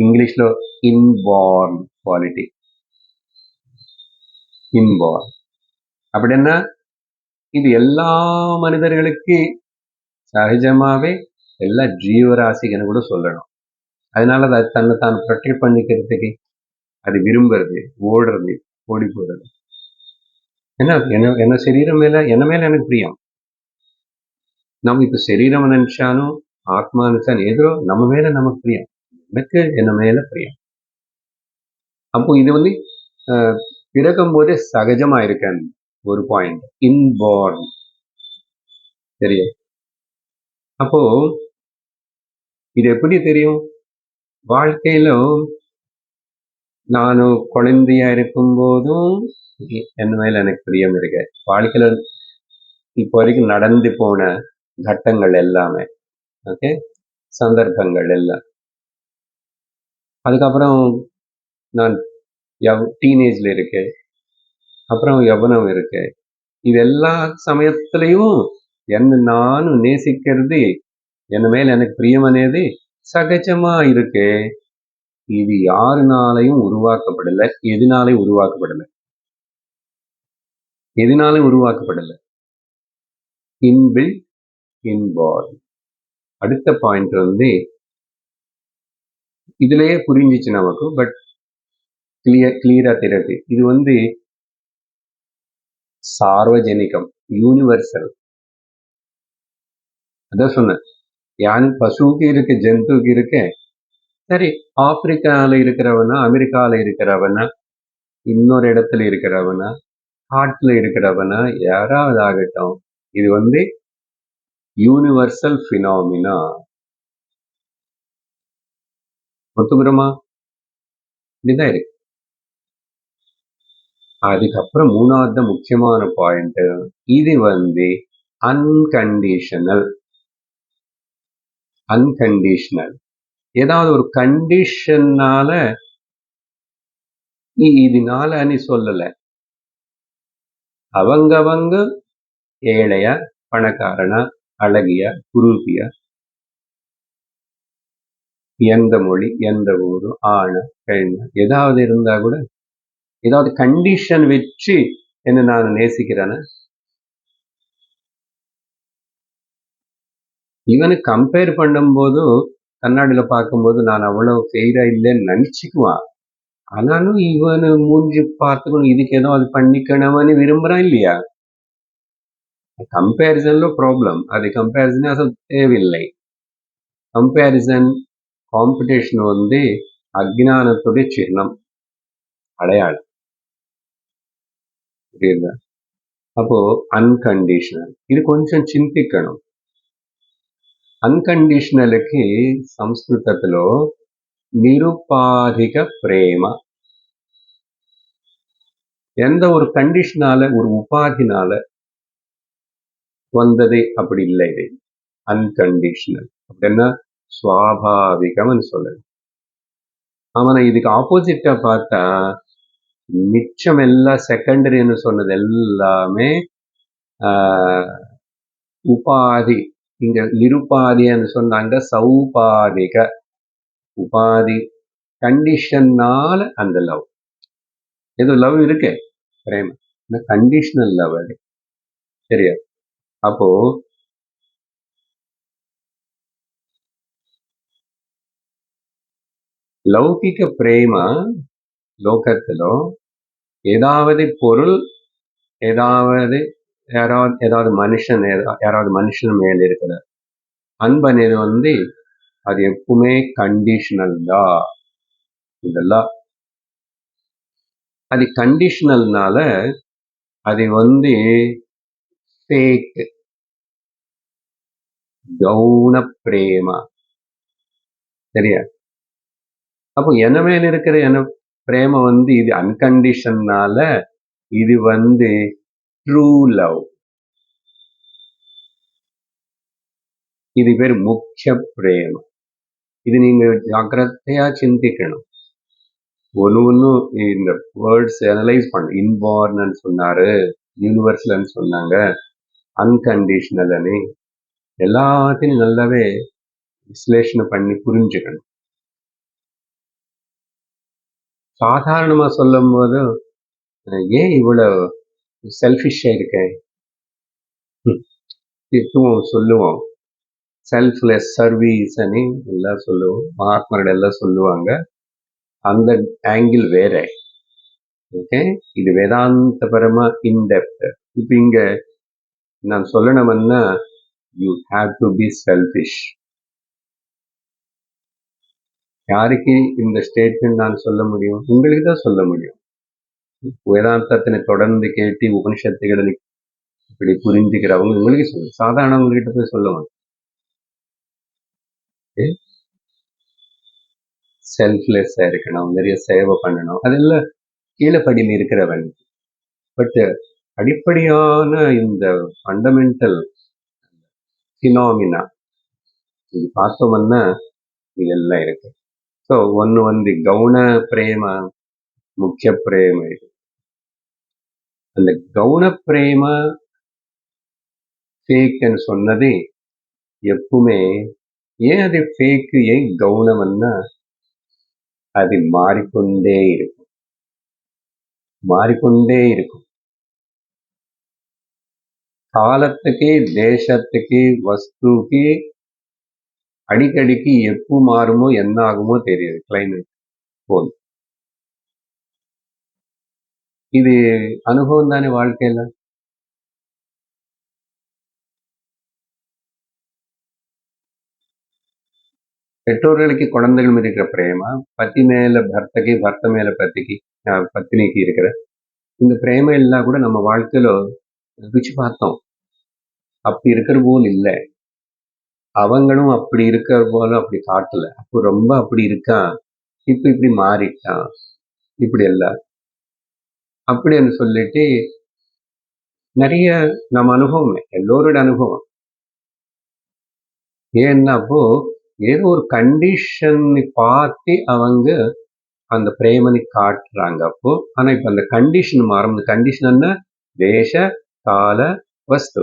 இங்கிலீஷ்ல இன்பார்ன் குவாலிட்டி. இன்பார்ன் அப்படின்னா இது எல்லா மனிதர்களுக்கு சகஜமாவே எல்லா ஜீவராசிகன்னு கூட சொல்லணும். அதனால அது தன்னை தான் ப்ரொடெக்ட் பண்ணிக்கிறதுக்கு அது விரும்புறது, ஓடுறது, ஓடி போறது. என்ன சரீரம் மேல எனக்கு பிரியம். நம்ம இப்ப சரீரம் நினைச்சாலும் ஆத்மா நினைச்சாலும் ஏதோ நம்ம மேல நமக்கு பிரியம். எனக்கு என்ன மேல பிரியம். அப்போ இது பிறக்கும் போதே சகஜமா இருக்கேன். ஒரு பாயிண்ட் இன்பார்ன். சரியா? அப்போ இது எப்படி தெரியும்? வாழ்க்கையில நானும் குழந்தையா இருக்கும் போதும் என் மேல எனக்கு பிரியம் இருக்கு. வாழ்க்கையில இப்போ வரைக்கும் நடந்து போன கட்டங்கள் எல்லாமே, ஓகே, சந்தர்ப்பங்கள் எல்லாம். அதுக்கப்புறம் நான் டீனேஜ்ல இருக்கேன், அப்புறம் யவனம் இருக்கு, இது எல்லா சமயத்திலையும் என்ன நானும் நேசிக்கிறது, என்ன மேல எனக்கு பிரியம் అనేది சகஜமா இருக்கு. இது யாருனாலையும் உருவாக்கப்படல. எதனாலையும் உருவாக்கப்படல. எதனாலையும் உருவாக்கப்படல. Inbuilt, inborn. அடுத்த பாயிண்ட் வந்து இதுலயே புரிஞ்சிச்சு நமக்கு. பட் கிளியரா தெரியாது. இது வந்து சார்வஜனிகம், யூனிவர்சல். அதான் சொன்னேன். பசுவுக்கு இருக்கு, ஜந்துவுக்கு இருக்கு. சரி, ஆப்பிரிக்கால இருக்கிறவனா, அமெரிக்கால இருக்கிறவனா, இன்னொரு இடத்துல இருக்கிறவனா, காட்டுல இருக்கிறவனா, யாராவது ஆகட்டும், இது வந்து யூனிவர்சல் பினாமினா. ஒத்துக்கிறோமா? இதுதான் இருக்கு. அதுக்கப்புறம் மூணாவது முக்கியமான பாயிண்ட், இது வந்து அன்கண்டிஷனல். அன்கண்டிஷனல். ஏதாவது ஒரு கண்டிஷன்னால நீ இதனால நீ சொல்லல. அவங்க ஏழையா, பணக்காரனா, அழகியா, குரூபியா, எந்த மொழி, எந்த ஊரு, ஆணா, பெண்ணா, ஏதாவது இருந்தா கூட ஏதாவது கண்டிஷன் வச்சு என்ன நான் நேசிக்கிறேன்னா, இவனு கம்பேர் பண்ணும்போது கண்ணாடியில பார்க்கும்போது நான் அவ்வளவு ஃபெயிலா இல்லைன்னு நினைச்சுக்குவான். ஆனாலும் இவனு மூஞ்சி பார்த்துக்கணும், இதுக்கு ஏதாவது பண்ணிக்கணும்னு விரும்புறான் இல்லையா? கம்பேரிசன்ல ப்ராப்ளம். அது கம்பேரிசன் அசல் தேவையில்லை. கம்பேரிசன், காம்படிஷன் வந்து அஜ்ஞானத்துடைய சின்னம், அடையாளம். புரியுதா? அப்போ அன்கண்டிஷனல், இது கொஞ்சம் చింతిக்கணும். అన్కండిషనల్కి సంస్కృతలో నిరుపాధిక ప్రేమ. எந்த ஒரு கண்டிஷனால, ஒரு உபாதினால வந்தது அப்படி இல்லை. இது அன்கண்டிஷனல் அப்படின்னா சுவாபாவிகம்னு சொல்லுது. ஆனா இதுக்கு ஆப்போசிட்டா பார்த்தா மிச்சம் எல்லாம் செகண்டரின்னு சொன்னது எல்லாமே உபாதி. இங்க நிருபாதின்னு சொன்னாங்க, சௌபாதிக. உபாதி கண்டிஷன்னால அந்த லவ். ஏதோ லவ் இருக்கு, பிரேம, கண்டிஷனல் லவ் அது. சரியா? அப்போ లౌకిక ప్రేమ లోకత్తులో ஏதாவது பொருள், ஏதாவது மனுஷன் மேல இருக்கிற அன்பு అనేది வந்து அது எப்பவுமே கண்டிஷனல் தான். இதெல்லாம் அது கண்டிஷனல்னால அது வந்து ஃபேக், கௌண பிரேமா. சரியா? அப்போ என்ன மேல இருக்கிற பிரேம வந்து இது அன்கண்டிஷன்னால இது வந்து ட்ரூ லவ். இது பேர் முக்கிய பிரேம. இது நீங்க ஜாக்கிரதையா சிந்திக்கணும். ஒன்னு இந்த வேர்ட்ஸ் அனலைஸ் பண்ண. இன்பார்ன் சொன்னாரு, யூனிவர்சல் சொன்னாங்க, அன்கண்டிஷனல் எல்லாத்தையும் நல்லாவே விశ్లేషణ பண்ணி புரிஞ்சுக்கணும். சாதாரணமா சொல்லும் போது ஏன் இவ்வளவு செல்ஃபிஷா இருக்க சொல்லுவோம். செல்ஃப்லெஸ் சர்வீஸ் எல்லாம் சொல்லுவோம். மகாத்மர்கள் எல்லாம் சொல்லுவாங்க. அந்த ஆங்கிள் வேற. ஓகே, இது வேதாந்தபரமா இன்டெப்த். இப்ப இங்க நான் சொல்லணும்னா you have to be selfish. யாருக்கு இந்த ஸ்டேட்மெண்ட் நான் சொல்ல முடியும்? உங்களுக்கு தான் சொல்ல முடியும். வேதாந்தத்தினை தொடர்ந்து கேட்டு உபனிஷத்துகளை இப்படி புரிஞ்சுக்கிறவங்க உங்களுக்கு சொல்லுங்க. சாதாரணவங்க கிட்ட போய் சொல்லுவாங்க. செல்ஃப்லெஸ்ஸா இருக்கணும், நிறைய சேவை பண்ணணும், அதெல்லாம் கீழப்படியில் இருக்கிறவன். பட் அடிப்படையான இந்த ஃபண்டமெண்டல் ஃபினாமினா இது பார்த்தோம்னா இதெல்லாம் இருக்கு. ஸோ ஒன்று வந்து கவுன பிரேம, முக்கிய பிரேம. இது அந்த கவுன பிரேம ஃபேக்னு சொன்னது எப்பவுமே ஏன் அது ஃபேக்கு, ஏன் கவுனம்னா அது மாறிக்கொண்டே இருக்கும், மாறிக்கொண்டே இருக்கும். காலத்துக்கு, தேசத்துக்கு, வஸ்துக்கு அடிக்கடிக்கு எப்போ மாறுமோ என்ன ஆகுமோ தெரியாது. கிளைமேட் போதும். இது அனுபவம் தானே வாழ்க்கையில. பெற்றோர்களுக்கு குழந்தைகள் மீது இருக்கிற பிரேம, பத்தி மேல பர்த்தக்கு, பர்த்த மேல பத்திக்கு, பத்தினிக்கு இருக்கிற இந்த பிரேம எல்லாம் கூட நம்ம வாழ்க்கையில ருச்சி பார்த்தோம். அப்படி இருக்கிற போல் இல்லை, அவங்களும் அப்படி இருக்கிற போல அப்படி காட்டல. அப்போ ரொம்ப அப்படி இருக்கான், இப்ப இப்படி மாறிட்டான், இப்படி எல்லாம் அப்படின்னு சொல்லிட்டு நிறைய நம்ம அனுபவம், எல்லோரோட அனுபவம். ஏன்னா அப்போ ஏதோ ஒரு கண்டிஷன் பார்த்து அவங்க அந்த பிரேமனை காட்டுறாங்க. அப்போ ஆனா இப்ப அந்த கண்டிஷன் மாறும். அந்த கண்டிஷன் என்ன? தேச கால வஸ்து.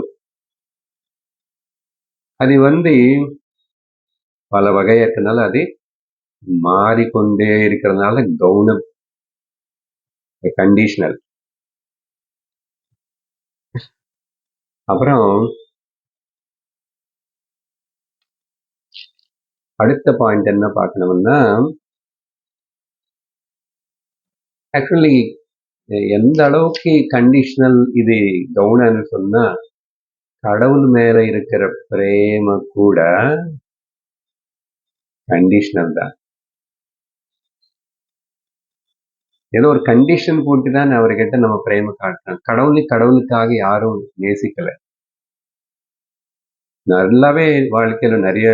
அது பல வகையா இருக்கனால அது மாறிக்கொண்டே இருக்கிறதுனால கவுனம் கண்டிஷனல். அப்புறம் அடுத்த பாயிண்ட் என்ன பார்க்கணும்னா, ஆக்சுவலி எந்த அளவுக்கு கண்டிஷனல் இது கவுனம்னு சொன்னா, கடவுள் மேல இருக்கிற பிரேம கூட கண்டிஷனல் தான். ஏதோ ஒரு கண்டிஷன் போட்டுதான் அவர்கிட்ட நம்ம பிரேம காட்டுறோம். கடவுளுக்காக யாரும் நேசிக்கல. நல்லாவே வாழ்க்கையில நிறைய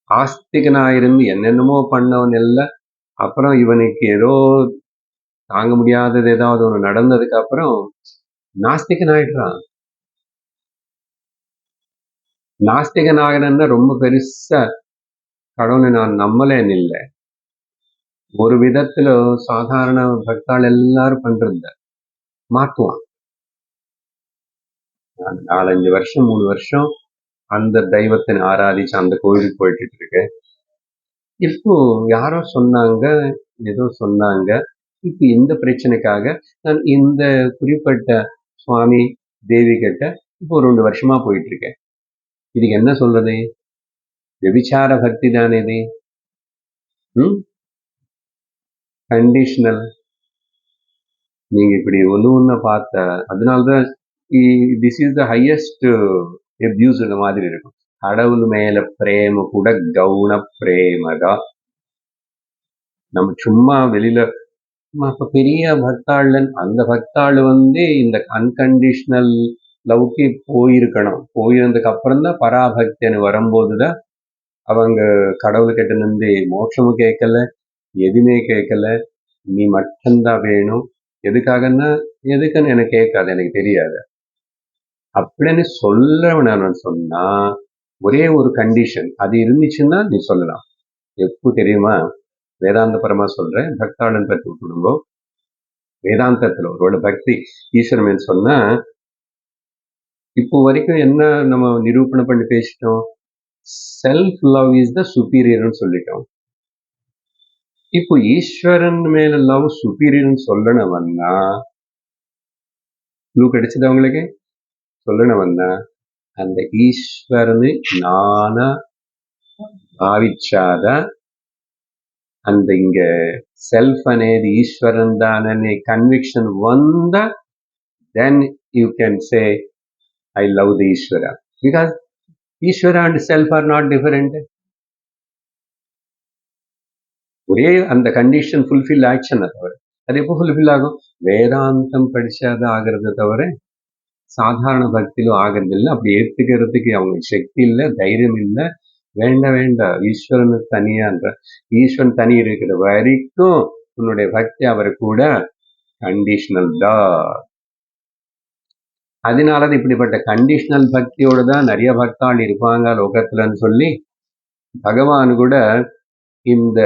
ஆஸ்திகனாயிருந்து என்னென்னமோ பண்ணவன் எல்லாம், அப்புறம் இவனுக்கு ஏதோ தாங்க முடியாதது ஏதாவது ஒண்ணு நடந்ததுக்கு அப்புறம் நாஸ்திகன் ஆயிடுறான். நாஸ்திகன் ஆகணும்னா ரொம்ப பெருசா கடவுளை நான் நம்பலேன்னு இல்லை. ஒரு விதத்துல சாதாரண பக்தாள் எல்லாரும் பண்றது மாத்துவான். 4-5 வருஷம் 3 வருஷம் அந்த தெய்வத்தை ஆராதிச்சு அந்த கோயிலுக்கு போயிட்டு இருக்கேன். இப்போ யாரோ சொன்னாங்க, ஏதோ சொன்னாங்க, இப்ப இந்த பிரச்சனைக்காக நான் இந்த குறிப்பிட்ட சுவாமி தேவி கிட்ட இப்போ 2 வருஷமா போயிட்டு இருக்கேன். இதுக்கு என்ன சொல்றது? விபிச்சார பக்தி தானே இது. கண்டிஷனல். நீங்க இப்படி ஒண்ணு பார்த்த, அதனாலதான் this is the highest abuse மாதிரி இருக்கும். கடவுள் மேல பிரேம கூட கவுன பிரேமதான். நம்ம சும்மா வெளியில அப்ப பெரிய பக்தாள், அந்த பக்தாள் இந்த அன்கண்டிஷனல் லவ்க்கு போயிருக்கணும். போயிருந்ததுக்கு அப்புறம் தான் பராபக்தின்னு வரும்போதுதான் அவங்க கடவுள்கிட்ட இருந்து மோட்சமும் கேட்கல, எதுவுமே கேட்கல, நீ மட்டும்தான் வேணும். எதுக்காகன்னா எதுக்குன்னு எனக்கு கேட்காது, எனக்கு தெரியாது அப்படின்னு சொல்லவன சொன்னா ஒரே ஒரு கண்டிஷன் அது இருந்துச்சுன்னா நீ சொல்லலாம். எப்போ தெரியுமா? வேதாந்த பரமா சொல்றேன், பக்தாளன் பற்றி விட்டுடுங்கோ. வேதாந்தத்துல ஒருவேளை பக்தி ஈஸ்வரன் சொன்னா, இப்போ வரைக்கும் என்ன நம்ம நிரூபணம் பண்ணி பேசிட்டோம்? செல்ஃப் லவ் இஸ் த சுப்பீரியர்னு சொல்லிட்டோம். இப்போ ஈஸ்வரன் மேல லவ் சுப்பீரியர்னு சொல்லணும்னா க்ளூ கிடைச்சது அவங்களுக்கு. சொல்லணும்னா அந்த ஈஸ்வரனு நானா భావించాదా அந்த இங்க செல்ஃப் అనేది ஈஸ்வரன் தானே கன்விக்ஷன் வந்தா then you can say I love the Ishvara, because Ishvara and self are not different. ஒரே அந்த கண்டிஷன் ஃபுல்ஃபில் ஆக்ஷன் தவிர அது எப்போ ஃபுல்ஃபில் ஆகும்? வேதாந்தம் படிச்சாதான் ஆகிறது தவிர சாதாரண பக்தியிலும் ஆகிறது இல்லை. அப்படி ஏற்றுக்கிறதுக்கு அவங்க சக்தி இல்லை, தைரியம் இல்லை. வேண்டாம், ஈஸ்வரன் தனியான்ற ஈஸ்வரன் தனி இருக்கிற வரைக்கும் உன்னுடைய பக்தி அவரை கூட கண்டிஷனல் தான். அதனாலதான் இப்படிப்பட்ட கண்டிஷனல் பக்தியோட தான் நிறைய பக்தாள் இருப்பாங்க லோகத்துலன்னு சொல்லி பகவான் கூட இந்த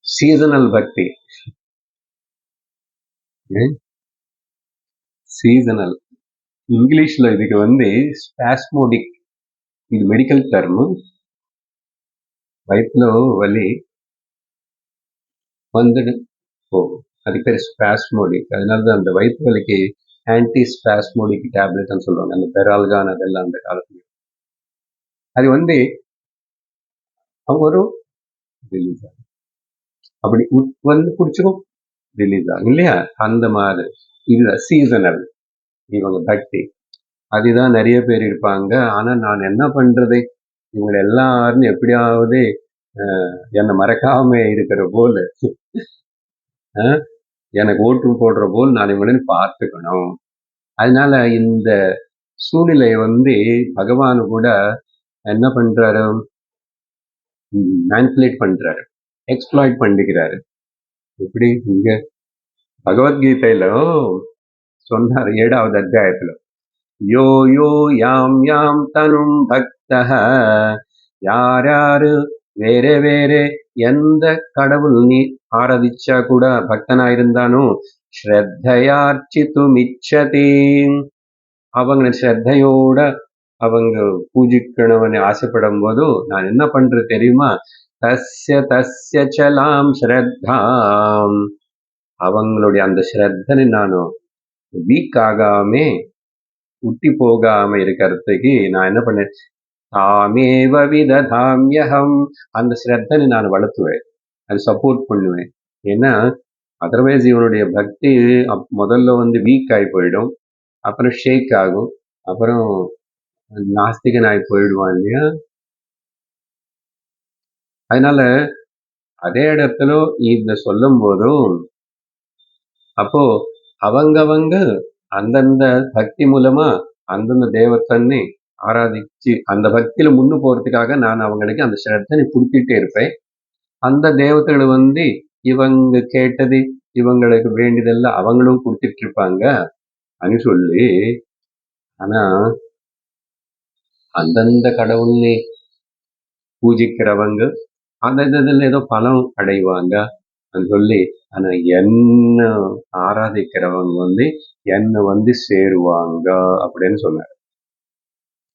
சீசனல் பக்தி சீசனல். இங்கிலீஷ்ல இதுக்கு ஸ்பாஸ்மோடிக். இது மெடிக்கல் டர்மு. வயிற்றுல வலி வந்துடு போகும், அது பேர் ஸ்பாஸ்மோடிக். அதனாலதான் அந்த வயிற்று வலிக்கு ஆன்டி ஸ்பாஸ்மோடிக் டேப்லெட்னு சொல்லுவாங்க. அந்த பெரால்கான் அதெல்லாம் அந்த காலத்துல அது வரும், ரிலீஸ் ஆகும். அப்படி குடிச்சிடும், ரிலீஸ் ஆகும் இல்லையா? அந்த மாதிரி இதுதான் சீசனல். இவங்க பக்தி அதுதான் நிறைய பேர் இருப்பாங்க. ஆனா நான் என்ன பண்றது, இவங்க எல்லாரும் எப்படியாவது என்னை மறக்காம இருக்கிற போல, எனக்கு ஓட்டு போடுற போல் நான் இவங்களையும் பார்த்துக்கணும். அதனால இந்த சூழ்நிலையை பகவான் கூட என்ன பண்றாரு, மேனிபுலேட் பண்றாரு, எக்ஸ்ப்ளாய்ட் பண்ணிக்கிறாரு. இப்படி இங்க பகவத்கீதையில சொன்னார் 7வது அத்தியாயத்துல, யோ யோ யாம் யாம் தனும் பக்தஹ, யாரு வேற வேற எந்த கடவுள் நீ ஆராதிச்சா கூட பக்தனா இருந்தாலும் ஸ்ரத்தையார்ச்சித்துமிச்சதி, அவங்க ஸ்ரத்தையோட அவங்க பூஜிக்கணும்னு ஆசைப்படும் போது நான் என்ன பண்றது தெரியுமா, தஸ்ய தஸ்ய சலாம் ஸ்ரத்தாம், அவங்களுடைய அந்த ஸ்ரத்தனை நானும் வீக் ஆகாம உட்டி போகாம இருக்கிறதுக்கு நான் என்ன பண்ணேன், தாமேவ விததாம்யஹம், அந்த ஸ்ரத்தனை நான் வளர்த்துவேன், அது சப்போர்ட் பண்ணுவேன். ஏன்னா அதர்வைஸ் இவனுடைய பக்தி முதல்ல வீக் ஆகி போயிடும், அப்புறம் ஷேக் ஆகும், அப்புறம் நாஸ்திகன் ஆகி போயிடுவான் இல்லையா? அதனால அதே இடத்துல இத சொல்லும் போதும் அப்போ அவங்க அந்தந்த பக்தி மூலமா அந்தந்த தேவத்தன்னை ஆராதிச்சு அந்த பக்தியில முன்னு போறதுக்காக நான் அவங்களுக்கு அந்த ஸ்ரத்தனை கொடுத்துட்டே இருப்பேன். அந்த தேவதைகள் இவங்க கேட்டது இவங்களுக்கு வேண்டியதெல்லாம் அவங்களும் கொடுத்துட்டு இருப்பாங்க అని சொல்லி, ஆனா அந்தந்த கடவுளை பூஜிக்கிறவங்க அந்த இதுல ஏதோ பலம் அடைவாங்க சொல்லி, ஆனா என்ன ஆராதிக்கிறவங்க என்ன சேருவாங்க அப்படின்னு சொன்னார்.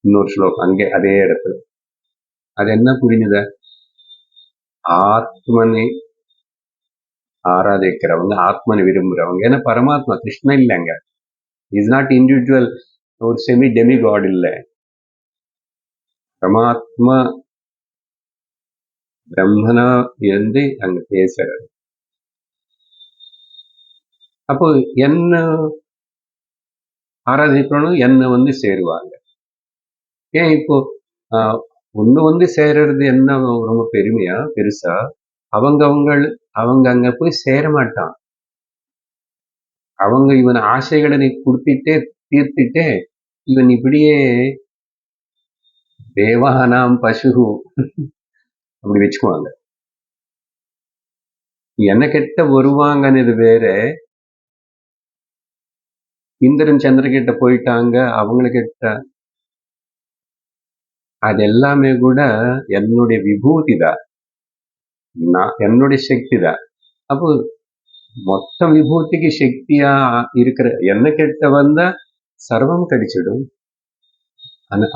இன்னொரு ஸ்லோகம் அங்கே அதே இடத்துல. அது என்ன புரிஞ்சுத, ஆத்மனை ஆராதிக்கிறவங்க, ஆத்மனை விரும்புறவங்க. ஏன்னா பரமாத்மா கிருஷ்ணன் இல்லைங்க, இஸ் நாட் இண்டிவிஜுவல், ஒரு செமி டெமி காட் இல்லை, பரமாத்மா பிரம்மனா இருந்து அங்க பேசுறாரு. அப்போ என்ன ஆராதிக்கணும், என்ன சேருவாங்க. ஏன் இப்போ ஒண்ணு சேர்றது என்ன ரொம்ப பெருமையா பெருசா, அவங்க அங்க போய் சேர மாட்டான். அவங்க இவன் ஆசைகளை கொடுத்துட்டே தீர்த்துட்டே இவன் இப்படியே தேவானாம் பசு அப்படி வச்சுக்குவாங்க. என்ன கிட்ட வருவாங்கன்னு வேற, இந்திரன் சந்திரகிட்ட போயிட்டாங்க அவங்களுக்கிட்ட, அது எல்லாமே கூட என்னுடைய விபூதி தான், என்னுடைய சக்தி தான். அப்போ மொத்த விபூதிக்கு சக்தியா இருக்கிற என்ன கிட்ட வந்தா சர்வம் கிடைச்சிடும்.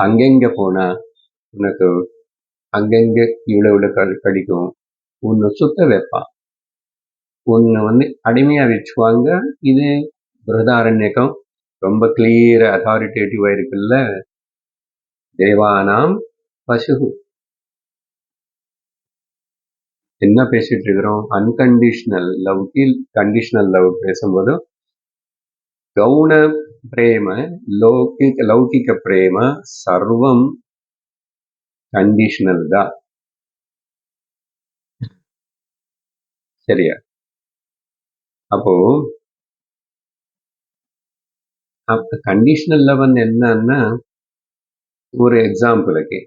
அங்கெங்க போனா உனக்கு அங்கங்க இவ்வளவு கிடைக்கும், உன்னை சுத்த வைப்பான், உன்னை அடிமையா வச்சுக்குவாங்க. இது பிரதாரண்யக்கம் ரொம்ப கிளியர் அத்தாரிட்டேட்டிவா இருக்குல்ல, தேவானாம் பசு. என்ன பேசிட்டு இருக்கிறோம், அன்கண்டிஷனல் லவ்க்கு கண்டிஷனல் லவ் பேசும்போது கவுன பிரேம லௌகிக பிரேம சர்வம் கண்டிஷனல் தான். சரியா? அப்போ கண்டிஷனல் லவ் என்னன்னா, ஒரு எக்ஸாம்பிளுக்கு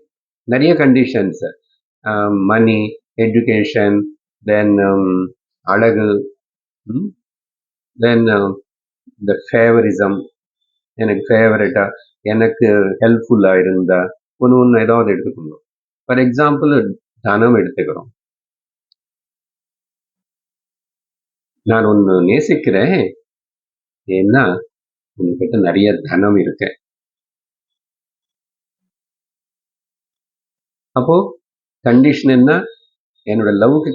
நிறைய கண்டிஷன்ஸ், மணி, எஜுகேஷன், தென் அழகு, தென் இந்த ஃபேவரிசம், எனக்கு ஃபேவரட்டா, எனக்கு ஹெல்ப்ஃபுல்லா இருந்தா ஒன்று ஏதாவது எடுத்துக்கணும். ஃபார் எக்ஸாம்பிள் தனம் எடுத்துக்கிறோம். நான் ஒன்று நேசிக்கிறேன், ஏன்னா உங்ககிட்ட நிறைய தனம் இருக்கு. அப்போ கண்டிஷன் என்ன? என்னோட லவ்வுக்கு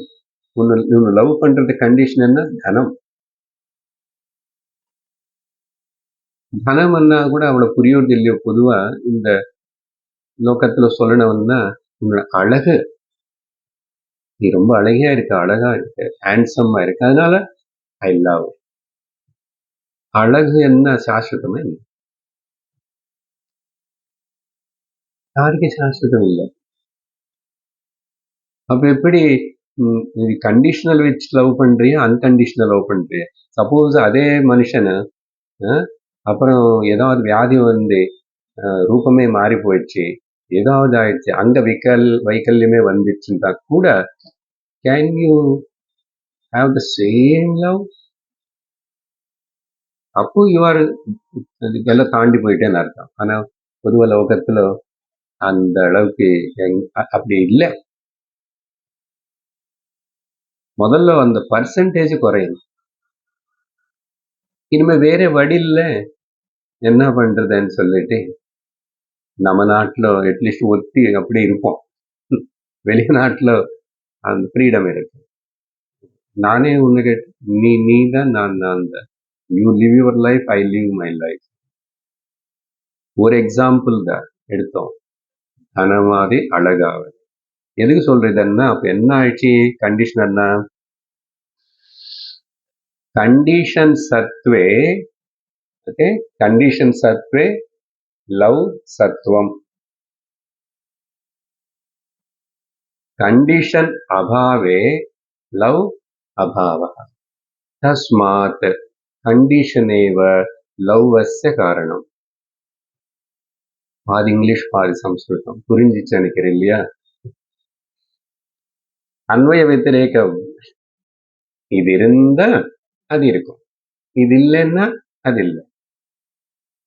உன்னை லவ் பண்றது கண்டிஷன் என்ன? தனம். தனம்னா கூட அவ்வளவு புரியுறது இல்லையோ. பொதுவா இந்த லோகத்துல சொல்லணும்னா உன்னோட அழகு, நீ ரொம்ப அழகியா இருக்க, அழகா இருக்கு, ஹேண்ட்ஸமா இருக்கு, அதனால ஐ லவ். அழகு என்ன சாஸ்வதமா இல்லை, யாருக்கும் சாஸ்வதம் இல்லை. அப்ப எப்படி கண்டிஷனல் வச்சு லவ் பண்றியா, அன்கண்டிஷனல் லவ் பண்றியா? சப்போஸ் அதே மனுஷனை அப்புறம் ஏதாவது வியாதி வந்து ரூபமே மாறி போயிடுச்சு, ஏதாவது ஆயிடுச்சு, அங்க வைக்கல்யமே வந்துச்சுன்னா கூட can you have the same love? அப்போ யூஆர் எல்லாம் தாண்டி போயிட்டேன்னு அர்த்தம். ஆனா பொதுவா லோகத்துல அந்த அளவுக்கு அப்படி இல்லை. முதல்ல அந்த பர்சன்டேஜ் குறையும். இனிமே வேற வழியில என்ன பண்றதுன்னு சொல்லிட்டு நம்ம நாட்டுல அட்லீஸ்ட் ஒத்தி அப்படி இருப்போம். வெளிநாட்டுல அந்த ஃப்ரீடம் இருக்கு. நானே உனக்கு நீ தான், நான் தான். You live your life, I live my life. ஒரு எக்ஸாம்பிள் தான் எடுத்தோம். தனமாதி அழகாவது எதுக்கு சொல்றதுன்னா, அப்ப என்ன ஆயிடுச்சு? கண்டிஷனர்னா கண்டிஷன் சத்வே, ஓகே, கண்டிஷன் சத்வே லவ் சத்வம், கண்டிஷன் அபாவே லவ் அபாவः. தஸ்மாத் கண்டிஷனேவ லவ்வஸ்ய காரணம். பாதி இங்கிலீஷ் பாதி சம்ஸ்கிருதம். புரிஞ்சிச்சு நினைக்கிறேன் இல்லையா? அன்வய வத்திரேகம். இது இருந்தா அது இருக்கும், இது இல்லைன்னா அது இல்லை.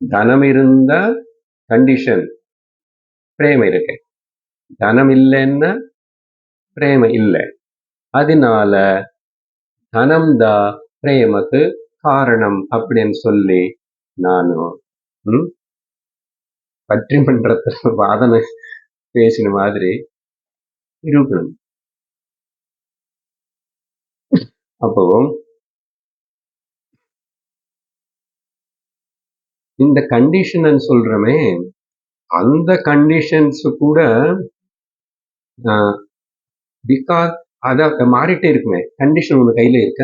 தனம் இருந்தா கண்டிஷன் பிரேம இருக்கு, தனம் இல்லைன்னா பிரேம இல்லை. அதனால தனம்தா பிரேமக்கு காரணம் அப்படின்னு சொல்லி நானும் பற்றி மன்றத்துல வாதனை பேசின மாதிரி இருக்கணும். அப்போ இந்த கண்டிஷன் சொல்றமே, அந்த கண்டிஷன்ஸ் கூட பிகாஸ் அத மாறிட்டே இருக்குமே. கண்டிஷன் உங்க கையில இருக்க,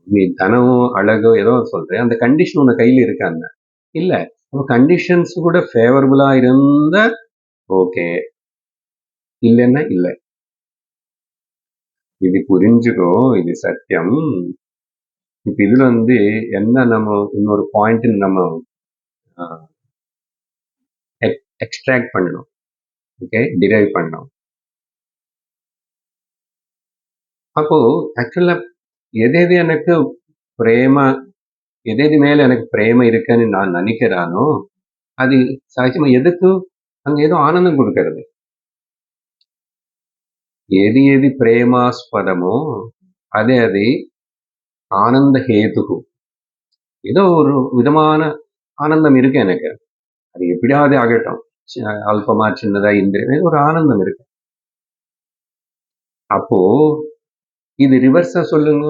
நீ தனமோ அழகோ ஏதோ சொல்றேன், அந்த கண்டிஷன் உங்க கையில இருக்காங்க இல்ல. அப்ப கண்டிஷன்ஸ் கூட ஃபேவரபுளா இருந்தா ஓகே, இல்லைன்னா இல்லை. இது புரிஞ்சுக்கோ, இது சத்தியம். இப்ப இதுல என்ன நம்ம இன்னொரு பாயிண்ட் நம்ம எக்ஸ்ட்ராக்ட் பண்ணணும், ஓகே, டிரைவ் பண்ணணும். அப்போ ஆக்சுவலா எது எனக்கு பிரேம, எது மேல எனக்கு பிரேம இருக்குன்னு நான் நினைக்கிறானோ அது சகஜமா எதுக்கு அங்க ஏதோ ஆனந்தம் கொடுக்கறது. எது பிரேமாஸ்பதமோ அது ஆனந்த ஹேதுகு. ஏதோ ஒரு விதமான ஆனந்தம் இருக்கு எனக்கு, அது எப்படியாவது ஆகட்டும், அல்பமா சின்னதா ஒரு ஆனந்தம் இருக்கு. அப்போ இது ரிவர்ஸா சொல்லுங்க.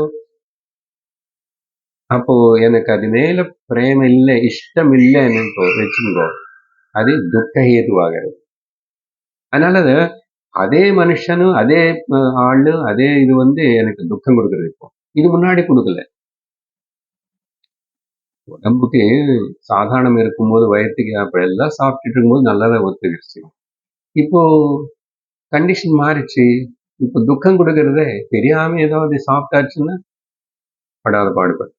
அப்போ எனக்கு அது மேல பிரேம இல்லை, இஷ்டம் இல்லைன்னு வச்சுக்கோ, அது துக்க ஹேதுவாகிறது. அதனால அதே மனுஷனும் அதே ஆளு அதே இது எனக்கு துக்கம் கொடுக்குறது. இப்போ இது முன்னாடி கொடுக்கல. உடம்புக்கு சாதாரணம் இருக்கும்போது வயிற்றுக்கு அப்ப எல்லாம் சாப்பிட்டுட்டு இருக்கும்போது நல்லாதான் ஒத்துக்கிடுச்சு. இப்போ கண்டிஷன் மாறிச்சு, இப்போ துக்கம் கொடுக்கறதே தெரியாம ஏதாவது சாப்பிட்டாச்சுன்னா படாத பாடுபடும்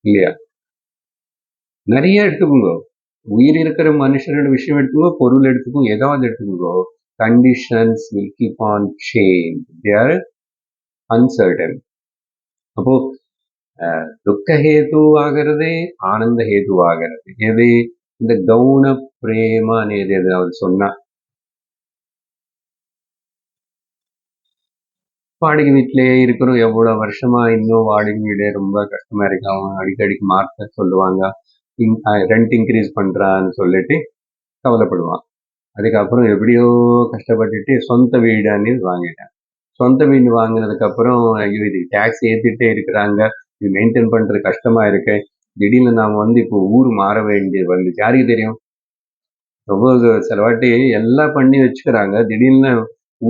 இல்லையா? நிறைய எடுத்துக்கோங்க, உயிர் இருக்கிற மனுஷனோட விஷயம் எடுத்துக்கோ, பொருள் எடுத்துக்கோ, ஏதாவது எடுத்துக்கோ, conditions will keep on change, they are uncertain. அப்போ துக்க ஹேதுவாகிறது, ஆனந்த ஹேதுவாகிறது. எது? இந்த கவுன பிரேம అనేది அவர் சொன்னா, வாடகை வீட்டிலேயே இருக்கிறோம் எவ்வளவு வருஷமா, இன்னும் வாடகை வீடு ரொம்ப கஷ்டமா இருக்கு. அவங்க அடிக்கடிக்கு மாத்த சொல்லுவாங்க. ரெண்ட் இன்க்ரீஸ் பண்றான்னு சொல்லிட்டு கவலைப்படுவான். அதுக்கப்புறம் எப்படியோ கஷ்டப்பட்டுட்டு சொந்த வீடான்னு வாங்கிட்டேன். சொந்த வீடு வாங்கினதுக்கு அப்புறம் ஐயோ இது டேக்ஸ் ஏத்திட்டே இருக்கிறாங்க, இது மெயின்டைன் பண்றது கஷ்டமா இருக்கு. திடீர்னு நாம இப்போ ஊர் மாற வேண்டியது வந்துச்சு. யாருக்கு தெரியும்? ரொம்ப சில வாட்டி எல்லாம் பண்ணி வச்சுக்கிறாங்க. திடீர்னு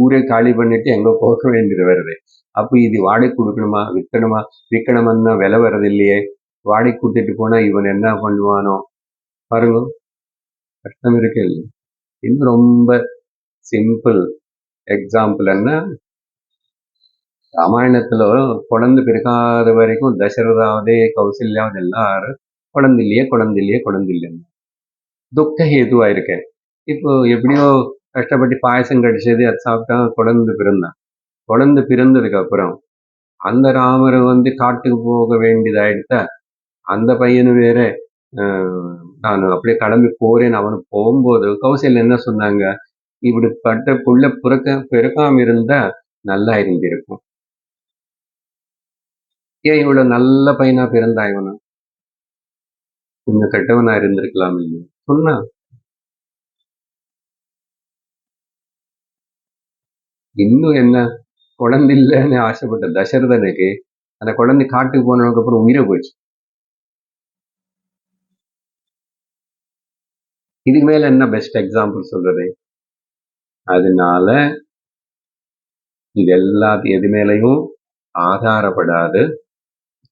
ஊரே காலி பண்ணிட்டு எங்க போக வேண்டியது வருது. அப்ப இது வாடகை கொடுக்கணுமா, விற்கணுமா? விற்கணும்னா விலை வர்றது இல்லையே. வாடகை கூட்டிட்டு போனா இவன் என்ன பண்ணுவானோ? பாருங்க, கஷ்டம் இருக்கு. இன்னும் ரொம்ப சிம்பிள் எக்ஸாம்பிள் என்ன, ராமாயணத்துல குழந்தை பிறக்காத வரைக்கும் தசரதாவது கௌசல்யாவது எல்லாரும் குழந்தையிலேயே குழந்தையிலேயே குழந்தையில்லைன்னு துக்க ஹேதுவா இருக்கேன். இப்போ எப்படியோ கஷ்டப்பட்டு பாயசம் கடிச்சது அது சாப்பிட்டா குழந்தை பிறந்தான். குழந்தை பிறந்ததுக்கு அப்புறம் அந்த ராமரை காட்டுக்கு போக வேண்டியதாயிடுத்தா. அந்த பையனு வேற நான் அப்படியே கிளம்பி போறேன்னு அவனு போகும்போது கௌசல்யா என்ன சொன்னாங்க, இப்படிப்பட்ட புள்ள பிறக்காம இருந்தா நல்லா இருந்திருக்கும். ஏன் இவ்வளவு நல்ல பையனா பிறந்தா இவனு? கொஞ்சம் கெட்டவனா இருந்திருக்கலாம் இல்லையா சொன்னா. இன்னும் என்ன, குழந்தை இல்லைன்னு ஆசைப்பட்ட தசரதனுக்கு அந்த குழந்தை காட்டுக்கு போனதுக்கு அப்புறம் உயிரை போச்சு. இதுக்கு மேல என்ன பெஸ்ட் எக்ஸாம்பிள் சொல்றது? அதனால இது எல்லாத்தையும் எது மேலையும் ஆதாரப்படாது,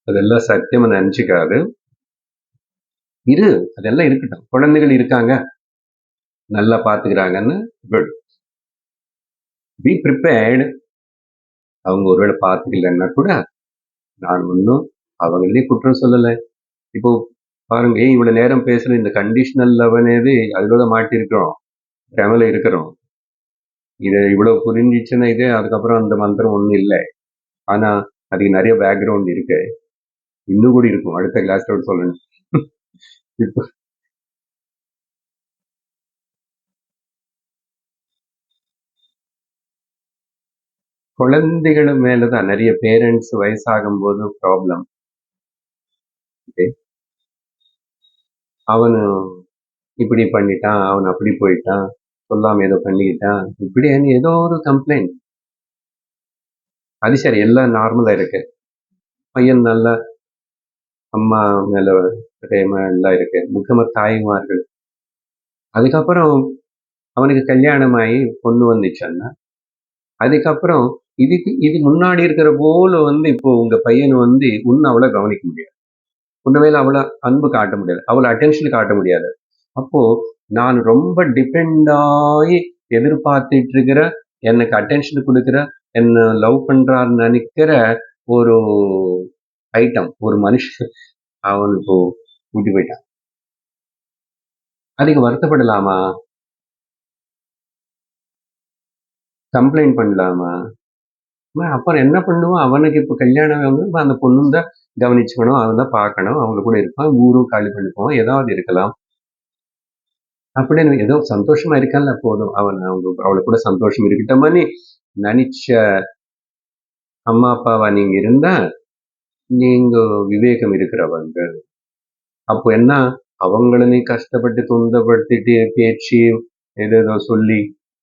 அதெல்லாம் சத்தியமா நினைச்சுக்காது. அதெல்லாம் இருக்கட்டும். குழந்தைகள் இருக்காங்க, நல்லா பாத்துக்கிறாங்கன்னு குட். B prepared. அவங்க ஒருவேளை பாத்துக்கலன்னா கூட நான் ஒன்றும் அவங்களே குற்றம் சொல்லலை. இப்போ பாருங்க, இவ்வளவு நேரம் பேசுற இந்த கண்டிஷனல் லவ்னேது அதோட மாட்டிருக்கிறோம், பிரமல இருக்கிறோம். இது இவ்வளவு புரிஞ்சிச்சுன்னா இது அதுக்கப்புறம் அந்த மந்திரம் ஒண்ணும் இல்லை. ஆனா அதுக்கு நிறைய பேக்ரவுண்ட் இருக்கு, இன்னும் கூட இருக்கும். அடுத்த கிளாஸ்ல சொல்லணும். இப்போ குழந்தைகள் மேலதான் நிறைய பேரண்ட்ஸ் வயசாகும் போது ப்ராப்ளம். அவனு இப்படி பண்ணிட்டான், அவன் அப்படி போயிட்டான், சொல்லாம ஏதோ பண்ணிக்கிட்டான், இப்படி ஏதோ ஒரு கம்ப்ளைண்ட். அது சரி, எல்லாம் நார்மலா இருக்கு. பையன் நல்லா அம்மா மேல பிரேம எல்லாம் இருக்கு, முக்கியமா தாய்மார்கள். அதுக்கப்புறம் அவனுக்கு கல்யாணம் ஆகி பொண்ணு வந்துச்சுன்னா அதுக்கப்புறம் இது முன்னாடி இருக்கிற போல இப்போ உங்க பையன் உன்னை அவ்வளவு கவனிக்க முடியாது, உன்ன மேல அவ்வளவு அன்பு காட்ட முடியாது, அவ்வளவு அட்டென்ஷன் காட்ட முடியாது. அப்போ நான் ரொம்ப டிபெண்ட் ஆகி எதிர்பார்த்துட்டு இருக்கிற, எனக்கு அட்டென்ஷன் கொடுக்கிற, என்ன லவ் பண்றான்னு நினைக்கிற ஒரு ஐட்டம், ஒரு மனுஷன் அவன் இப்போ ஊட்டி போயிட்டான். அதுக்கு வருத்தப்படலாமா? கம்ப்ளைண்ட் பண்ணலாமா? அப்புறம் என்ன பண்ணுவான்? அவனுக்கு இப்போ கல்யாணம் அந்த பொண்ணும் தான் கவனிச்சுக்கணும், அவன் தான் பார்க்கணும், அவங்க கூட இருப்பான், ஊரும் காலி பண்ணி போவான், ஏதாவது இருக்கலாம். அப்படின்னு ஏதோ சந்தோஷமா இருக்கான்ல போதும், அவளை கூட சந்தோஷம் இருக்கட்டமான்னு நினைச்ச அம்மா அப்பாவா நீங்க இருந்தா நீங்க விவேகம் இருக்கிறவங்க. அப்போ என்ன, அவங்கள நீ கஷ்டப்பட்டு துன்பப்படுத்திட்டு பேச்சு ஏதேதோ சொல்லி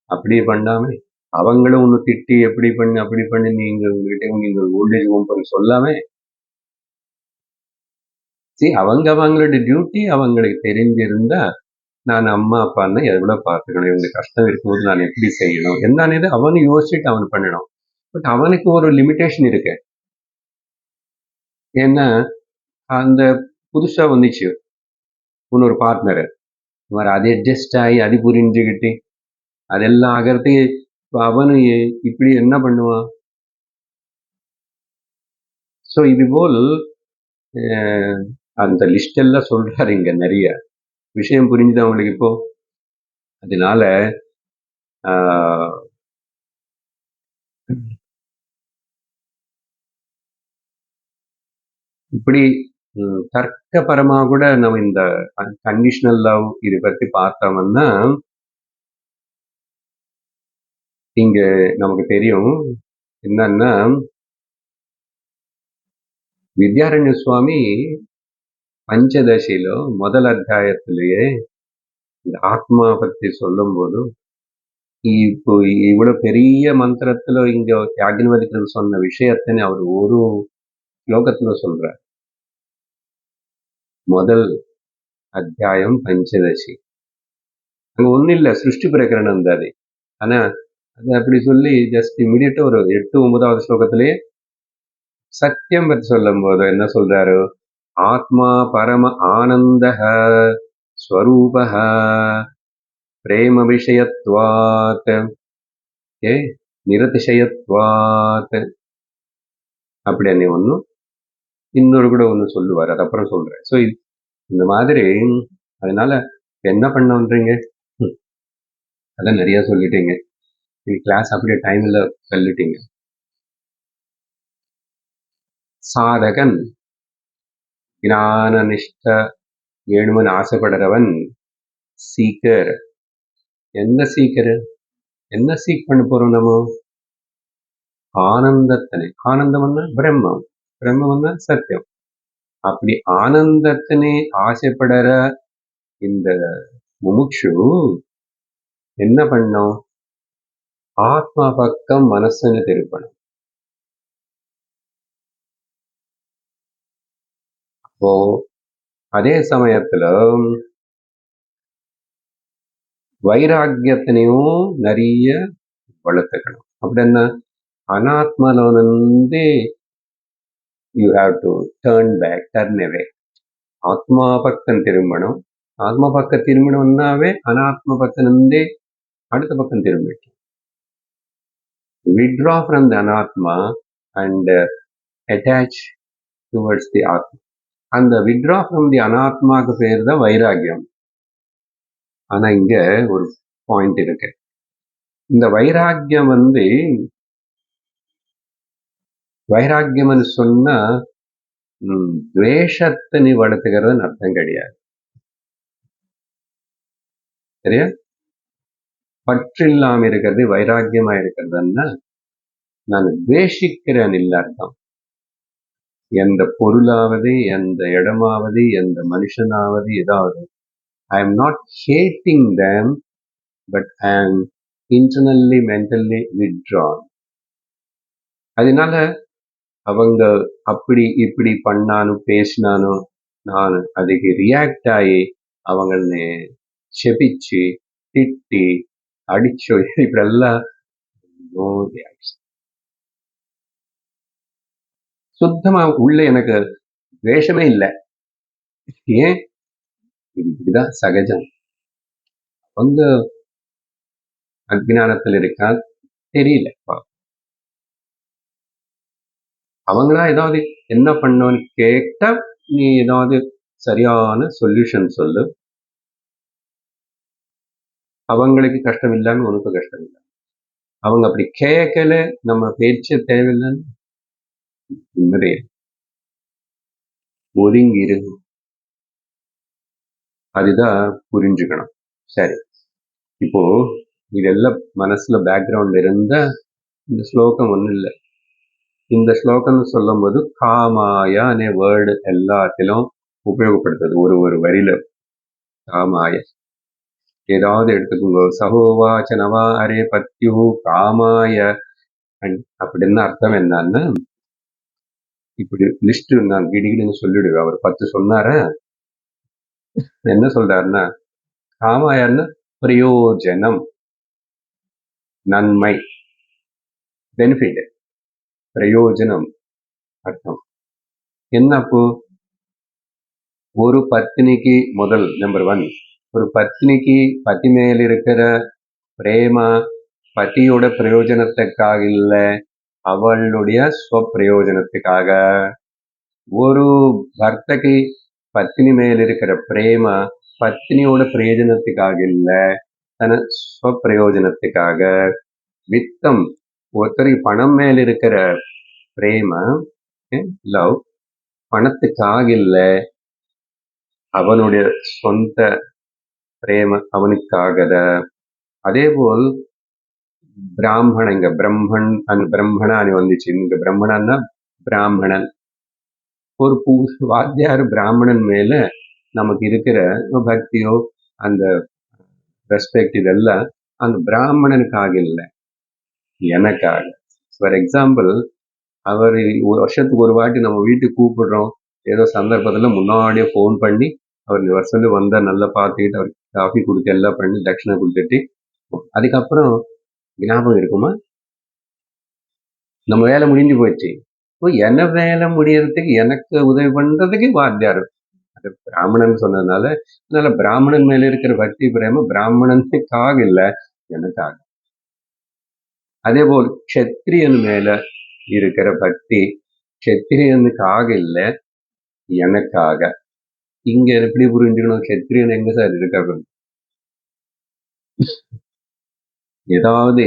அப்படியே பண்ணாம, அவங்களும் ஒண்ணு திட்டி எப்படி பண்ணு அப்படி பண்ணு நீங்க ஓல்டேஜ் ஹோம் பண்ணி சொல்லாம, அவங்களோட டியூட்டி அவங்களுக்கு தெரிஞ்சிருந்தா, நான் அம்மா அப்பான்னு எவ்வளவு பார்த்துக்கணும், இவங்க கஷ்டம் இருக்கும்போது நான் எப்படி செய்யணும் என்னன்னு அவனு யோசிச்சுட்டு அவன் பண்ணணும். பட் அவனுக்கு ஒரு லிமிடேஷன் இருக்கு. ஏன்னா அந்த புதுசா வந்துச்சு இன்னொரு பார்ட்னர், அது அட்ஜஸ்ட் ஆகி அது புரிஞ்சுக்கிட்டு அதெல்லாம் ஆகிறதுக்கு அவனு இப்படி என்ன பண்ணுவான்? ஸோ இது போல் அந்த லிஸ்ட் எல்லாம் சொல்றாரு இங்க, நிறைய விஷயம் புரிஞ்சுது அவங்களுக்கு இப்போ. அதனால இப்படி தர்க்கபரமா கூட நம்ம இந்த கண்டிஷனல் லவ் இதை பத்தி பார்த்தோம்னா இங்க நமக்கு தெரியும், என்னன்னா, విద్యారణ్య స్వామి பஞ்சதசியில முதல் அத்தியாயத்திலேயே இந்த ஆத்மா பத்தி சொல்லும்போது, இப்போ இவ்வளவு பெரிய மந்திரத்துல இங்க யாக்ஞவல்க்யர் சொன்ன விஷயத்தை அவர் ஒரு ஸ்லோகத்துல சொல்றார். முதல் அத்தியாயம் பஞ்சதசி. அங்க ஒண்ணும் இல்ல, சிருஷ்டி பிரகரணம் தான் அது. ஆனா அது அப்படி சொல்லி ஜஸ்ட் இமிடியேட்டா ஒரு 8, 9வது ஸ்லோகத்திலேயே சத்தியம் பற்றி சொல்லும் போது என்ன சொல்றாரு? ஆத்மா பரம ஆனந்தஹ ஸ்வரூபஹ பிரேம விஷயத்வாத் நிரதிசயத்வாத் அப்படின்னு ஒன்றும் இன்னொரு கூட ஒன்று சொல்லுவார். அது அப்புறம் சொல்றேன். ஸோ இந்த மாதிரி அதனால என்ன பண்ணோன்றீங்க? அதான் நிறைய சொல்லிட்டீங்க. கிளாஸ் அப்படியே டைம்ல சொல்லிட்டீங்க. சாதகன் ஞான நிஷ்ட வேணுமன் ஆசைப்படுறவன் சீக்கர். என்ன சீக்கர்? என்ன சீக் பண்ண போறோம் நம்ம? ஆனந்தத்தனை. ஆனந்தம்னா பிரம்மம், பிரம்மம்னா சத்தியம். அப்படி ஆனந்தத்தினை ஆசைப்படுற இந்த முமுட்சு என்ன பண்ணும்? ஆத்மா பக்கம் மனசுன்னு திருப்பணும். அப்போ அதே சமயத்துல வைராக்கியத்தினையும் நிறைய வளர்த்துக்கணும். அப்படி என்ன? அனாத்மால வந்து யூ ஹாவ் டு டர்ன் அவே. ஆத்மா பக்கம் திரும்பணும். ஆத்மா பக்கம் திரும்பணும்னாவே அனாத்மா பக்கம் இருந்தே அடுத்த பக்கம் திரும்பிட்டு withdraw from the anatma and attach towards the atma. அந்த withdraw from the anatmaக்கு பேர் தான் வைராக்கியம். ஆனா இங்க ஒரு பாயிண்ட் இருக்கு. இந்த வைராக்கியம் வந்து வைராக்கியம்னு சொன்னா துவேஷத்தை நீ வளர்த்துக்கிறதுன்னு அர்த்தம் கிடையாது. சரியா? பற்று இல்லாம இருக்கிறது வைராக்கியமா இருக்கிறதுன்னா நான் துவேஷிக்கிறேன் இல்ல அர்த்தம். எந்த பொருளாவது, எந்த இடமாவது, எந்த மனுஷனாவது, ஏதாவது I am not hating them, but I am internally, mentally withdrawn. அதனால அவங்க அப்படி இப்படி பண்ணாலும் பேசினாலும் நான் அதுக்கு ரியாக்ட் ஆகி அவங்களை செபிச்சு திட்டி அடிச்சு இப்படியெல்லாம் சுத்தமா உள்ள எனக்கு துவேஷமே இல்லை. ஏன்? இது இப்படிதான் சகஜம். அவங்க அஜ்ஞானத்தில் இருக்கா தெரியல. அவங்களா ஏதாவது என்ன பண்ணோன்னு கேட்டா நீ ஏதாவது சரியான சொல்யூஷன் சொல்லு. அவங்களுக்கு கஷ்டம் இல்லைன்னு உனக்கு கஷ்டம் இல்லை. அவங்க அப்படி கேட்கல, நம்ம பேச்சு தேவையில்லைன்னு ஒதுங்கி இருக்கும். அதுதான் புரிஞ்சுக்கணும். சரி, இப்போ இதெல்லாம் மனசுல பேக்ரவுண்ட்ல இருந்தா இந்த ஸ்லோகம் ஒன்றும் இல்லை. இந்த ஸ்லோகம்னு சொல்லும் போது காமாய அనే வேர்டு எல்லாத்திலும் உபயோகப்படுத்துது. ஒரு வரியில காமாய ஏதாவது எடுத்துக்கோங்க. சகோவாச்ச நவா அரே பத்யு காமாய அப்படின்னு அர்த்தம் என்னன்னா, இப்படி லிஸ்ட் நான் கிடிகிடின்னு சொல்லிடுவேன். அவர் 10 சொன்னார என்ன சொல்றாருன்னா, காமாயன்னு பிரயோஜனம், நன்மை, பெனிஃபிட், பிரயோஜனம் அர்த்தம். என்ன அப்போ? ஒரு பத்தினிக்கு முதல் நம்பர் 1, ஒரு பத்தினிக்கு பதி மேல் இருக்கிற பிரேம பதியோட பிரயோஜனத்துக்காக இல்லை, அவளுடைய ஸ்வப்பிரயோஜனத்துக்காக. ஒரு பர்த்தக்கு பத்தினி மேல் இருக்கிற பிரேம பத்தினியோட பிரயோஜனத்துக்காக இல்லை, தன ஸ்வப்பிரயோஜனத்துக்காக. வித்தம் ஒருத்தருக்கு பணம் மேல் இருக்கிற பிரேம லவ் பணத்துக்காக இல்லை, அவனுடைய சொந்த பிரேம அவனுக்காக. அதே போல் பிராமணன் இங்க பிரம்மணா అని வந்துச்சு. இங்க பிரம்மணன்னா பிராமணன். ஒரு வாத்தியார் பிராமணன் மேல நமக்கு இருக்கிற பக்தியோ அந்த ரெஸ்பெக்ட் இதெல்லாம் அந்த பிராமணனுக்காக இல்லை, எனக்காக. ஃபார் எக்ஸாம்பிள், அவர் ஒரு வருஷத்துக்கு ஒரு வாட்டி நம்ம வீட்டுக்கு கூப்பிடுறோம், ஏதோ சந்தர்ப்பத்தில் முன்னாடியே ஃபோன் பண்ணி அவர் இந்த வருஷத்துல வந்தா நல்லா பார்த்துக்கிட்டு அவருக்கு காஃபி கொடுத்து எல்லாம் பண்ணி தட்சிணை கொடுத்துட்டு அதுக்கப்புறம் ஞாபகம் இருக்குமா? நம்ம வேலை முடிஞ்சு போச்சு. என்ன வேலை முடியறதுக்கு எனக்கு உதவி பண்றதுக்கு வாத்தியார். அது பிராமணன் சொன்னதுனால, அதனால பிராமணன் மேல இருக்கிற பக்தி பிரேம பிராமணனுக்காக இல்ல, எனக்காக. அதே போல் க்ஷத்ரியன் மேல இருக்கிற பக்தி க்ஷத்ரியனுக்காக இல்ல, எனக்காக. இங்க எப்படி புரிஞ்சுக்கணும்? க்ஷத்ரியன் எங்க சார் இருக்காரு? ஏதாவது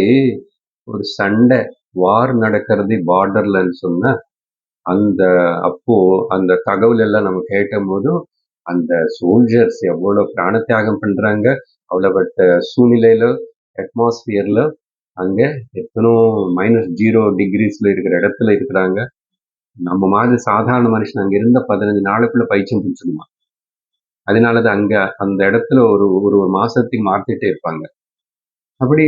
ஒரு சண்டை வார் நடக்கிறது பார்டர்லன்னு சொன்னா அப்போ அந்த தகவல் எல்லாம் நம்ம கேட்டும் போதும் அந்த சோல்ஜர்ஸ் எவ்வளவு பிராண தியாகம் பண்றாங்க, அவ்வளவுப்பட்ட சூழ்நிலையில அட்மாஸ்பியர்ல அங்க எத்தனோ -0 டிகிரிஸ்ல இருக்கிற இடத்துல இருக்கிறாங்க. நம்ம மாதிரி சாதாரண மனுஷன் அங்க இருந்த 15 நாளுக்குள்ள பைத்தியம் பிடிச்சிடுமா. அதனாலதான் அங்க அந்த இடத்துல ஒரு மாசத்துக்கு மாத்திட்டே இருப்பாங்க. அப்படி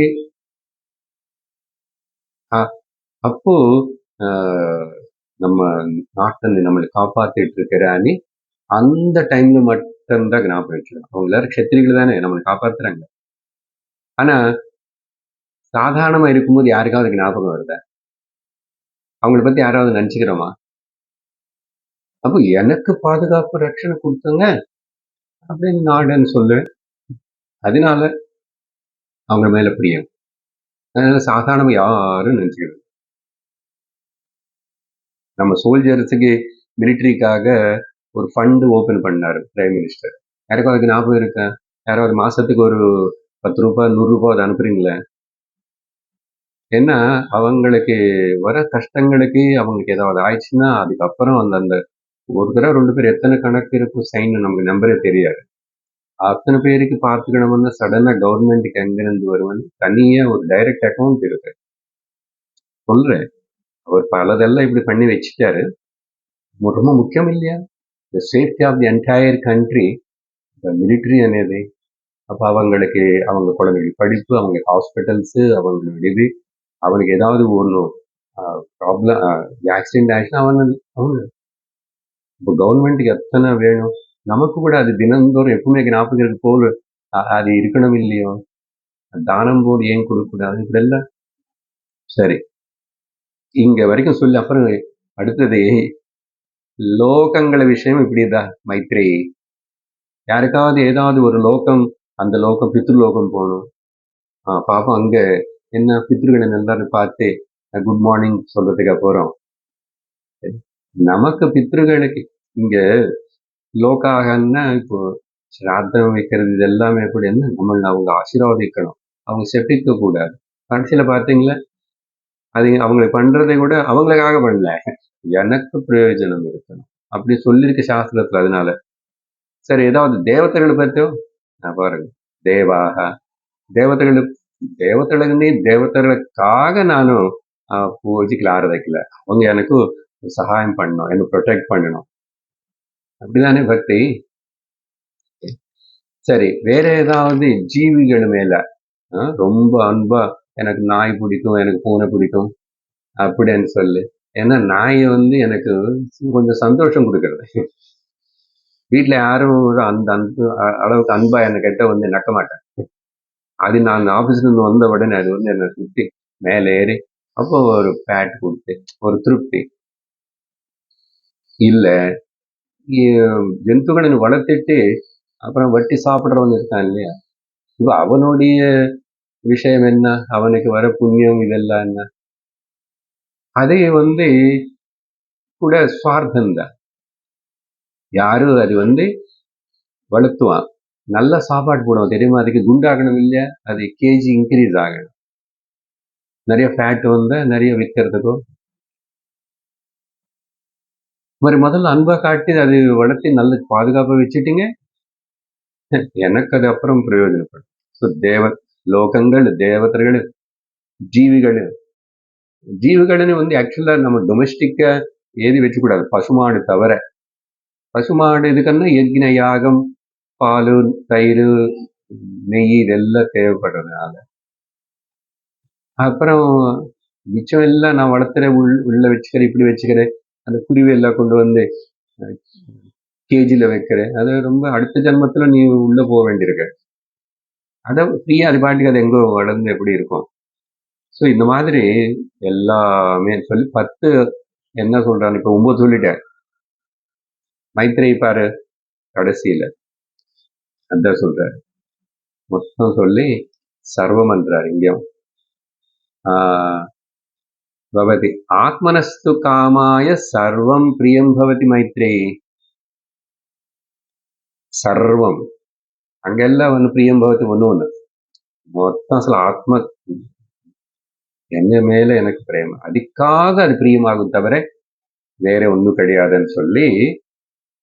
அப்போ நம்ம நாட்டை நம்மளை காப்பாத்திட்டு இருக்கிறானே அந்த டைம்ல மட்டும்தான் ஞாபகம் வச்சுக்கணும். அவங்க எல்லாரும் க்ஷத்திரிகள் தானே நம்மளை காப்பாத்துறாங்க. ஆனா சாதாரணமா இருக்கும்போது யாருக்காவது ஞாபகம் வருதா? அவங்கள பத்தி யாராவது நினைச்சுக்கிறோமா? அப்போ எனக்கு பாதுகாப்பு ரட்சணை கொடுத்துங்க அப்படின்னு நாடுன்னு சொல்லு. அதனால அவங்க மேல பிரியம். அதனால சாதாரணமா யாரும் நினைச்சுக்கிறது. நம்ம சோல்ஜர்ஸுக்கு மிலிட்டரிக்காக ஒரு ஃபண்டு ஓபன் பண்ணாரு பிரைம் மினிஸ்டர். யாருக்கும் அதுக்கு ஞாபகம் இருக்கா? யாராவது மாசத்துக்கு ஒரு 10 ரூபாய் 100 ரூபாய் அனுப்புறீங்களே. ஏன்னா அவங்களுக்கு வர கஷ்டங்களுக்கு அவங்களுக்கு ஏதாவது ஆயிடுச்சுன்னா அதுக்கப்புறம் அந்த ஒரு தடவை 2 பேர் எத்தனை கணக்கு இருக்கும் சைன் நமக்கு நம்பரே தெரியாது. அத்தனை பேருக்கு பார்த்துக்கணும்னா சடனா கவர்மெண்ட்டுக்கு எங்கிருந்து வருவான்னு தனியா ஒரு டைரக்ட் அக்கௌண்ட் இருக்கு. சொல்றேன், அவர் பலதெல்லாம் இப்படி பண்ணி வச்சுட்டாரு. ரொம்ப ముఖ్యం இல்லையா? The safety of the entire country military అనేది. அப்போ அவங்களுக்கு அவங்க குழந்தைகளுக்கு படிப்பு, அவங்க ஹாஸ்பிட்டல்ஸ், அவங்களோட இது, அவனுக்கு ஏதாவது ஒன்று ப்ராப்ளம் ஆக்சிடென்ட் ஆயிடுச்சுன்னா அவனு இப்போ கவர்மெண்ட்டுக்கு எத்தனை வேணும்? நமக்கு கூட அது தினந்தோறும் எப்பவுமே ஞாபகம் இருக்கு போல் அது இருக்கணும் இல்லையோ? தானம் போல் ஏன் கொடுக்கக்கூடாது? இப்படியெல்லாம் சரி இங்க வரைக்கும் சொல்லி அப்புறம் அடுத்தது லோகங்கள விஷயம் இப்படிதான் மைத்ரே. யாருக்காவது ஏதாவது ஒரு லோகம், அந்த லோகம் பித்ருலோகம் போகணும். பாப்போம் அங்க என்ன பித்ருகளை எல்லாரும் பார்த்து குட் மார்னிங் சொல்றதுக்கு அப்புறம் நமக்கு பித்ருகளுக்கு இங்க லோகாகன்னா இப்போ சிராத்தம் வைக்கிறது இது எல்லாமே எப்படி என்ன அவங்க ஆசீர்வாதிக்கணும், அவங்க செப்பிக்க கூடாது. கடைசியில பார்த்தீங்களா அது அவங்களுக்கு பண்றதை கூட அவங்களுக்காக பண்ணல, எனக்கு பிரயோஜனம் இருக்கணும் அப்படி சொல்லியிருக்கு சாஸ்திரத்துல. அதனால சரி ஏதாவது தேவதைகளை பற்றியோ பாருங்க, தேவாக தேவதைகளுக்காக நானும் பூஜைக்கு ஆராதிக்கல, அவங்க எனக்கு சகாயம் பண்ணணும், எனக்கு ப்ரொடெக்ட் பண்ணணும். அப்படிதானே பக்தி? சரி வேற ஏதாவது ஜீவிகள் மேல ரொம்ப அன்பா எனக்கு நாய் பிடிக்கும், எனக்கு பூனை பிடிக்கும் அப்படின்னு சொல்லு. ஏன்னா நாய் எனக்கு கொஞ்சம் சந்தோஷம் கொடுக்கறது. வீட்டுல யாரும் அந்த அளவுக்கு அன்பா கிட்ட நக்க மாட்டேன். அது நான் ஆபீஸ்ல இருந்து வந்த உடனே அது என்னை சுத்தி மேல ஏறி அப்போ ஒரு பேட் கொடுத்து ஒரு திருப்தி. இல்ல ஜந்துக்களை வளர்த்துட்டு அப்புறம் வட்டி சாப்பிடுறவங்க இருக்கான் இல்லையா, இப்ப அவனுடைய விஷயம் என்ன, அவனுக்கு வர புண்ணியம் இதெல்லாம் என்ன, அதே கூட சுவார்த்தம் தான். யாரும் அது வளர்த்துவான், நல்ல சாப்பாடு போடுவான் தெரியுமா, அதுக்கு குண்டாகணும் இல்லையா, அது கேஜி இன்க்ரீஸ் ஆகணும், நிறைய ஃபேட் நிறைய விற்கிறதுக்கும். மாதிரி முதல்ல அன்பா காட்டி அது வளர்த்து நல்ல பாதுகாப்பா வச்சுட்டீங்க, எனக்கு அது அப்புறம் பிரயோஜனப்படும். லோகங்கள் தேவதைகள் ஜீவிகள்னு வந்து ஆக்சுவலா நம்ம டொமெஸ்டிக்கா ஏதி வச்சுக்கூடாது, பசுமாடு தவிர. பசுமாடு இதுக்குன்னா யக்ஞ யாகம், பால், தயிர், நெய் இதெல்லாம் தேவைப்படுறதுனால. அப்புறம் மிச்சம் எல்லாம் நான் வளர்த்துறேன், உள்ள வச்சுக்கிறேன், இப்படி வச்சுக்கிறேன், அந்த குருவி எல்லாம் கொண்டு வந்து கேஜில வைக்கிறேன், அது ரொம்ப அடுத்த ஜென்மத்துல நீ உள்ள போக வேண்டியிருக்க. அதை ஃப்ரீயா அது பாட்டுக்கு அது எங்கோ வளர்ந்து எப்படி இருக்கும். ஸோ இந்த மாதிரி எல்லாமே சொல்லி 10 என்ன சொல்றான்னு இப்ப 9 சொல்லிட்டேன். மைத்ரேயி பாரு கடைசியில அதான் சொல்றாரு, மொத்தம் சொல்லி சர்வமன்றார் இங்கேயும். பவதி ஆத்மனஸ்து காமாய சர்வம் பிரியம் பவதி மைத்ரேயி. சர்வம் அங்கெல்லாம் ஒன்று பிரியம் பவதி ஒன்று மொத்தம் சில ஆத்ம என்ன மேல எனக்கு பிரேமம், அதுக்காக அது பிரியமாகும் தவிர வேற ஒன்றும் கிடையாதுன்னு சொல்லி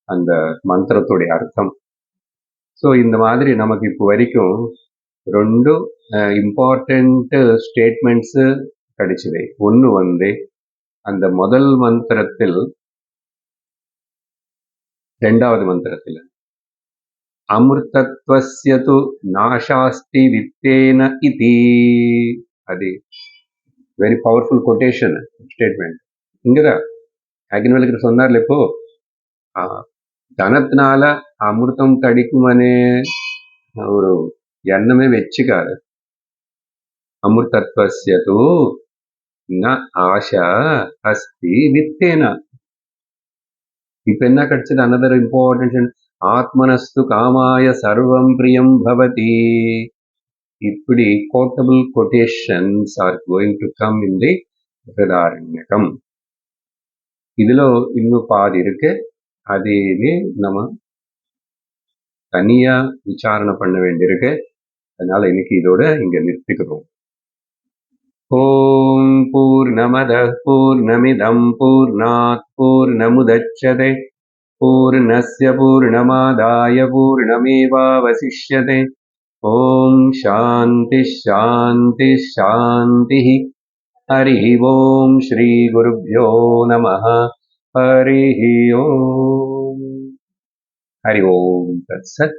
அந்த மந்திரத்துடைய அர்த்தம். ஸோ இந்த மாதிரி நமக்கு இப்போ வரைக்கும் 2 இம்பார்ட்டண்ட் ஸ்டேட்மெண்ட்ஸு கிடைச்சிது. ஒன்று வந்து அந்த முதல் மந்திரத்தில், 2வது மந்திரத்தில் அமிர்தத்வஸ்ய து நாசாஸ்தி வித்தேன இதி. அது வெரி பவர்ஃபுல் கொட்டேஷன் ஸ்டேட்மெண்ட். இங்கதான் யாக்ஞவல்கர் சொன்னார்ல, இப்போ தனத்தினால அமிர்தம் கிடைக்குமனே ஒரு எண்ணமே வச்சுக்காரு. அமிர்தத்வஸ்ய து ந ஆஷா அஸ்தி வித்தேன. இப்ப என்ன கிடைச்சது? another important ஆத்மனஸ்து காமாய சர்வம் பிரியம் பவதி. இப்படி quotable quotations are going to come in the பிரதாரண்யகம். இதுல இன்னும் பாதி இருக்கு, அதையே நம்ம தனியா விசாரணை பண்ண வேண்டியிருக்கு. அதனால இன்னைக்கு இதோட இங்க நிறுத்திக்கிறோம். ஓம் பூர்ணமத பூர்ணமிதம் பூர்ணாத் பூர்ணமுதச்யதே பூர்ணஸ்ய பூர்ணமாதாய பூர்ணமேவாவசிஷ்யதே. ஓம் சாந்தி சாந்தி சாந்தி. ஹரி ஓம் ஸ்ரீ குருப்யோ நமः. ஹரி ஓம். ஹரி ஓம் தத்சத்.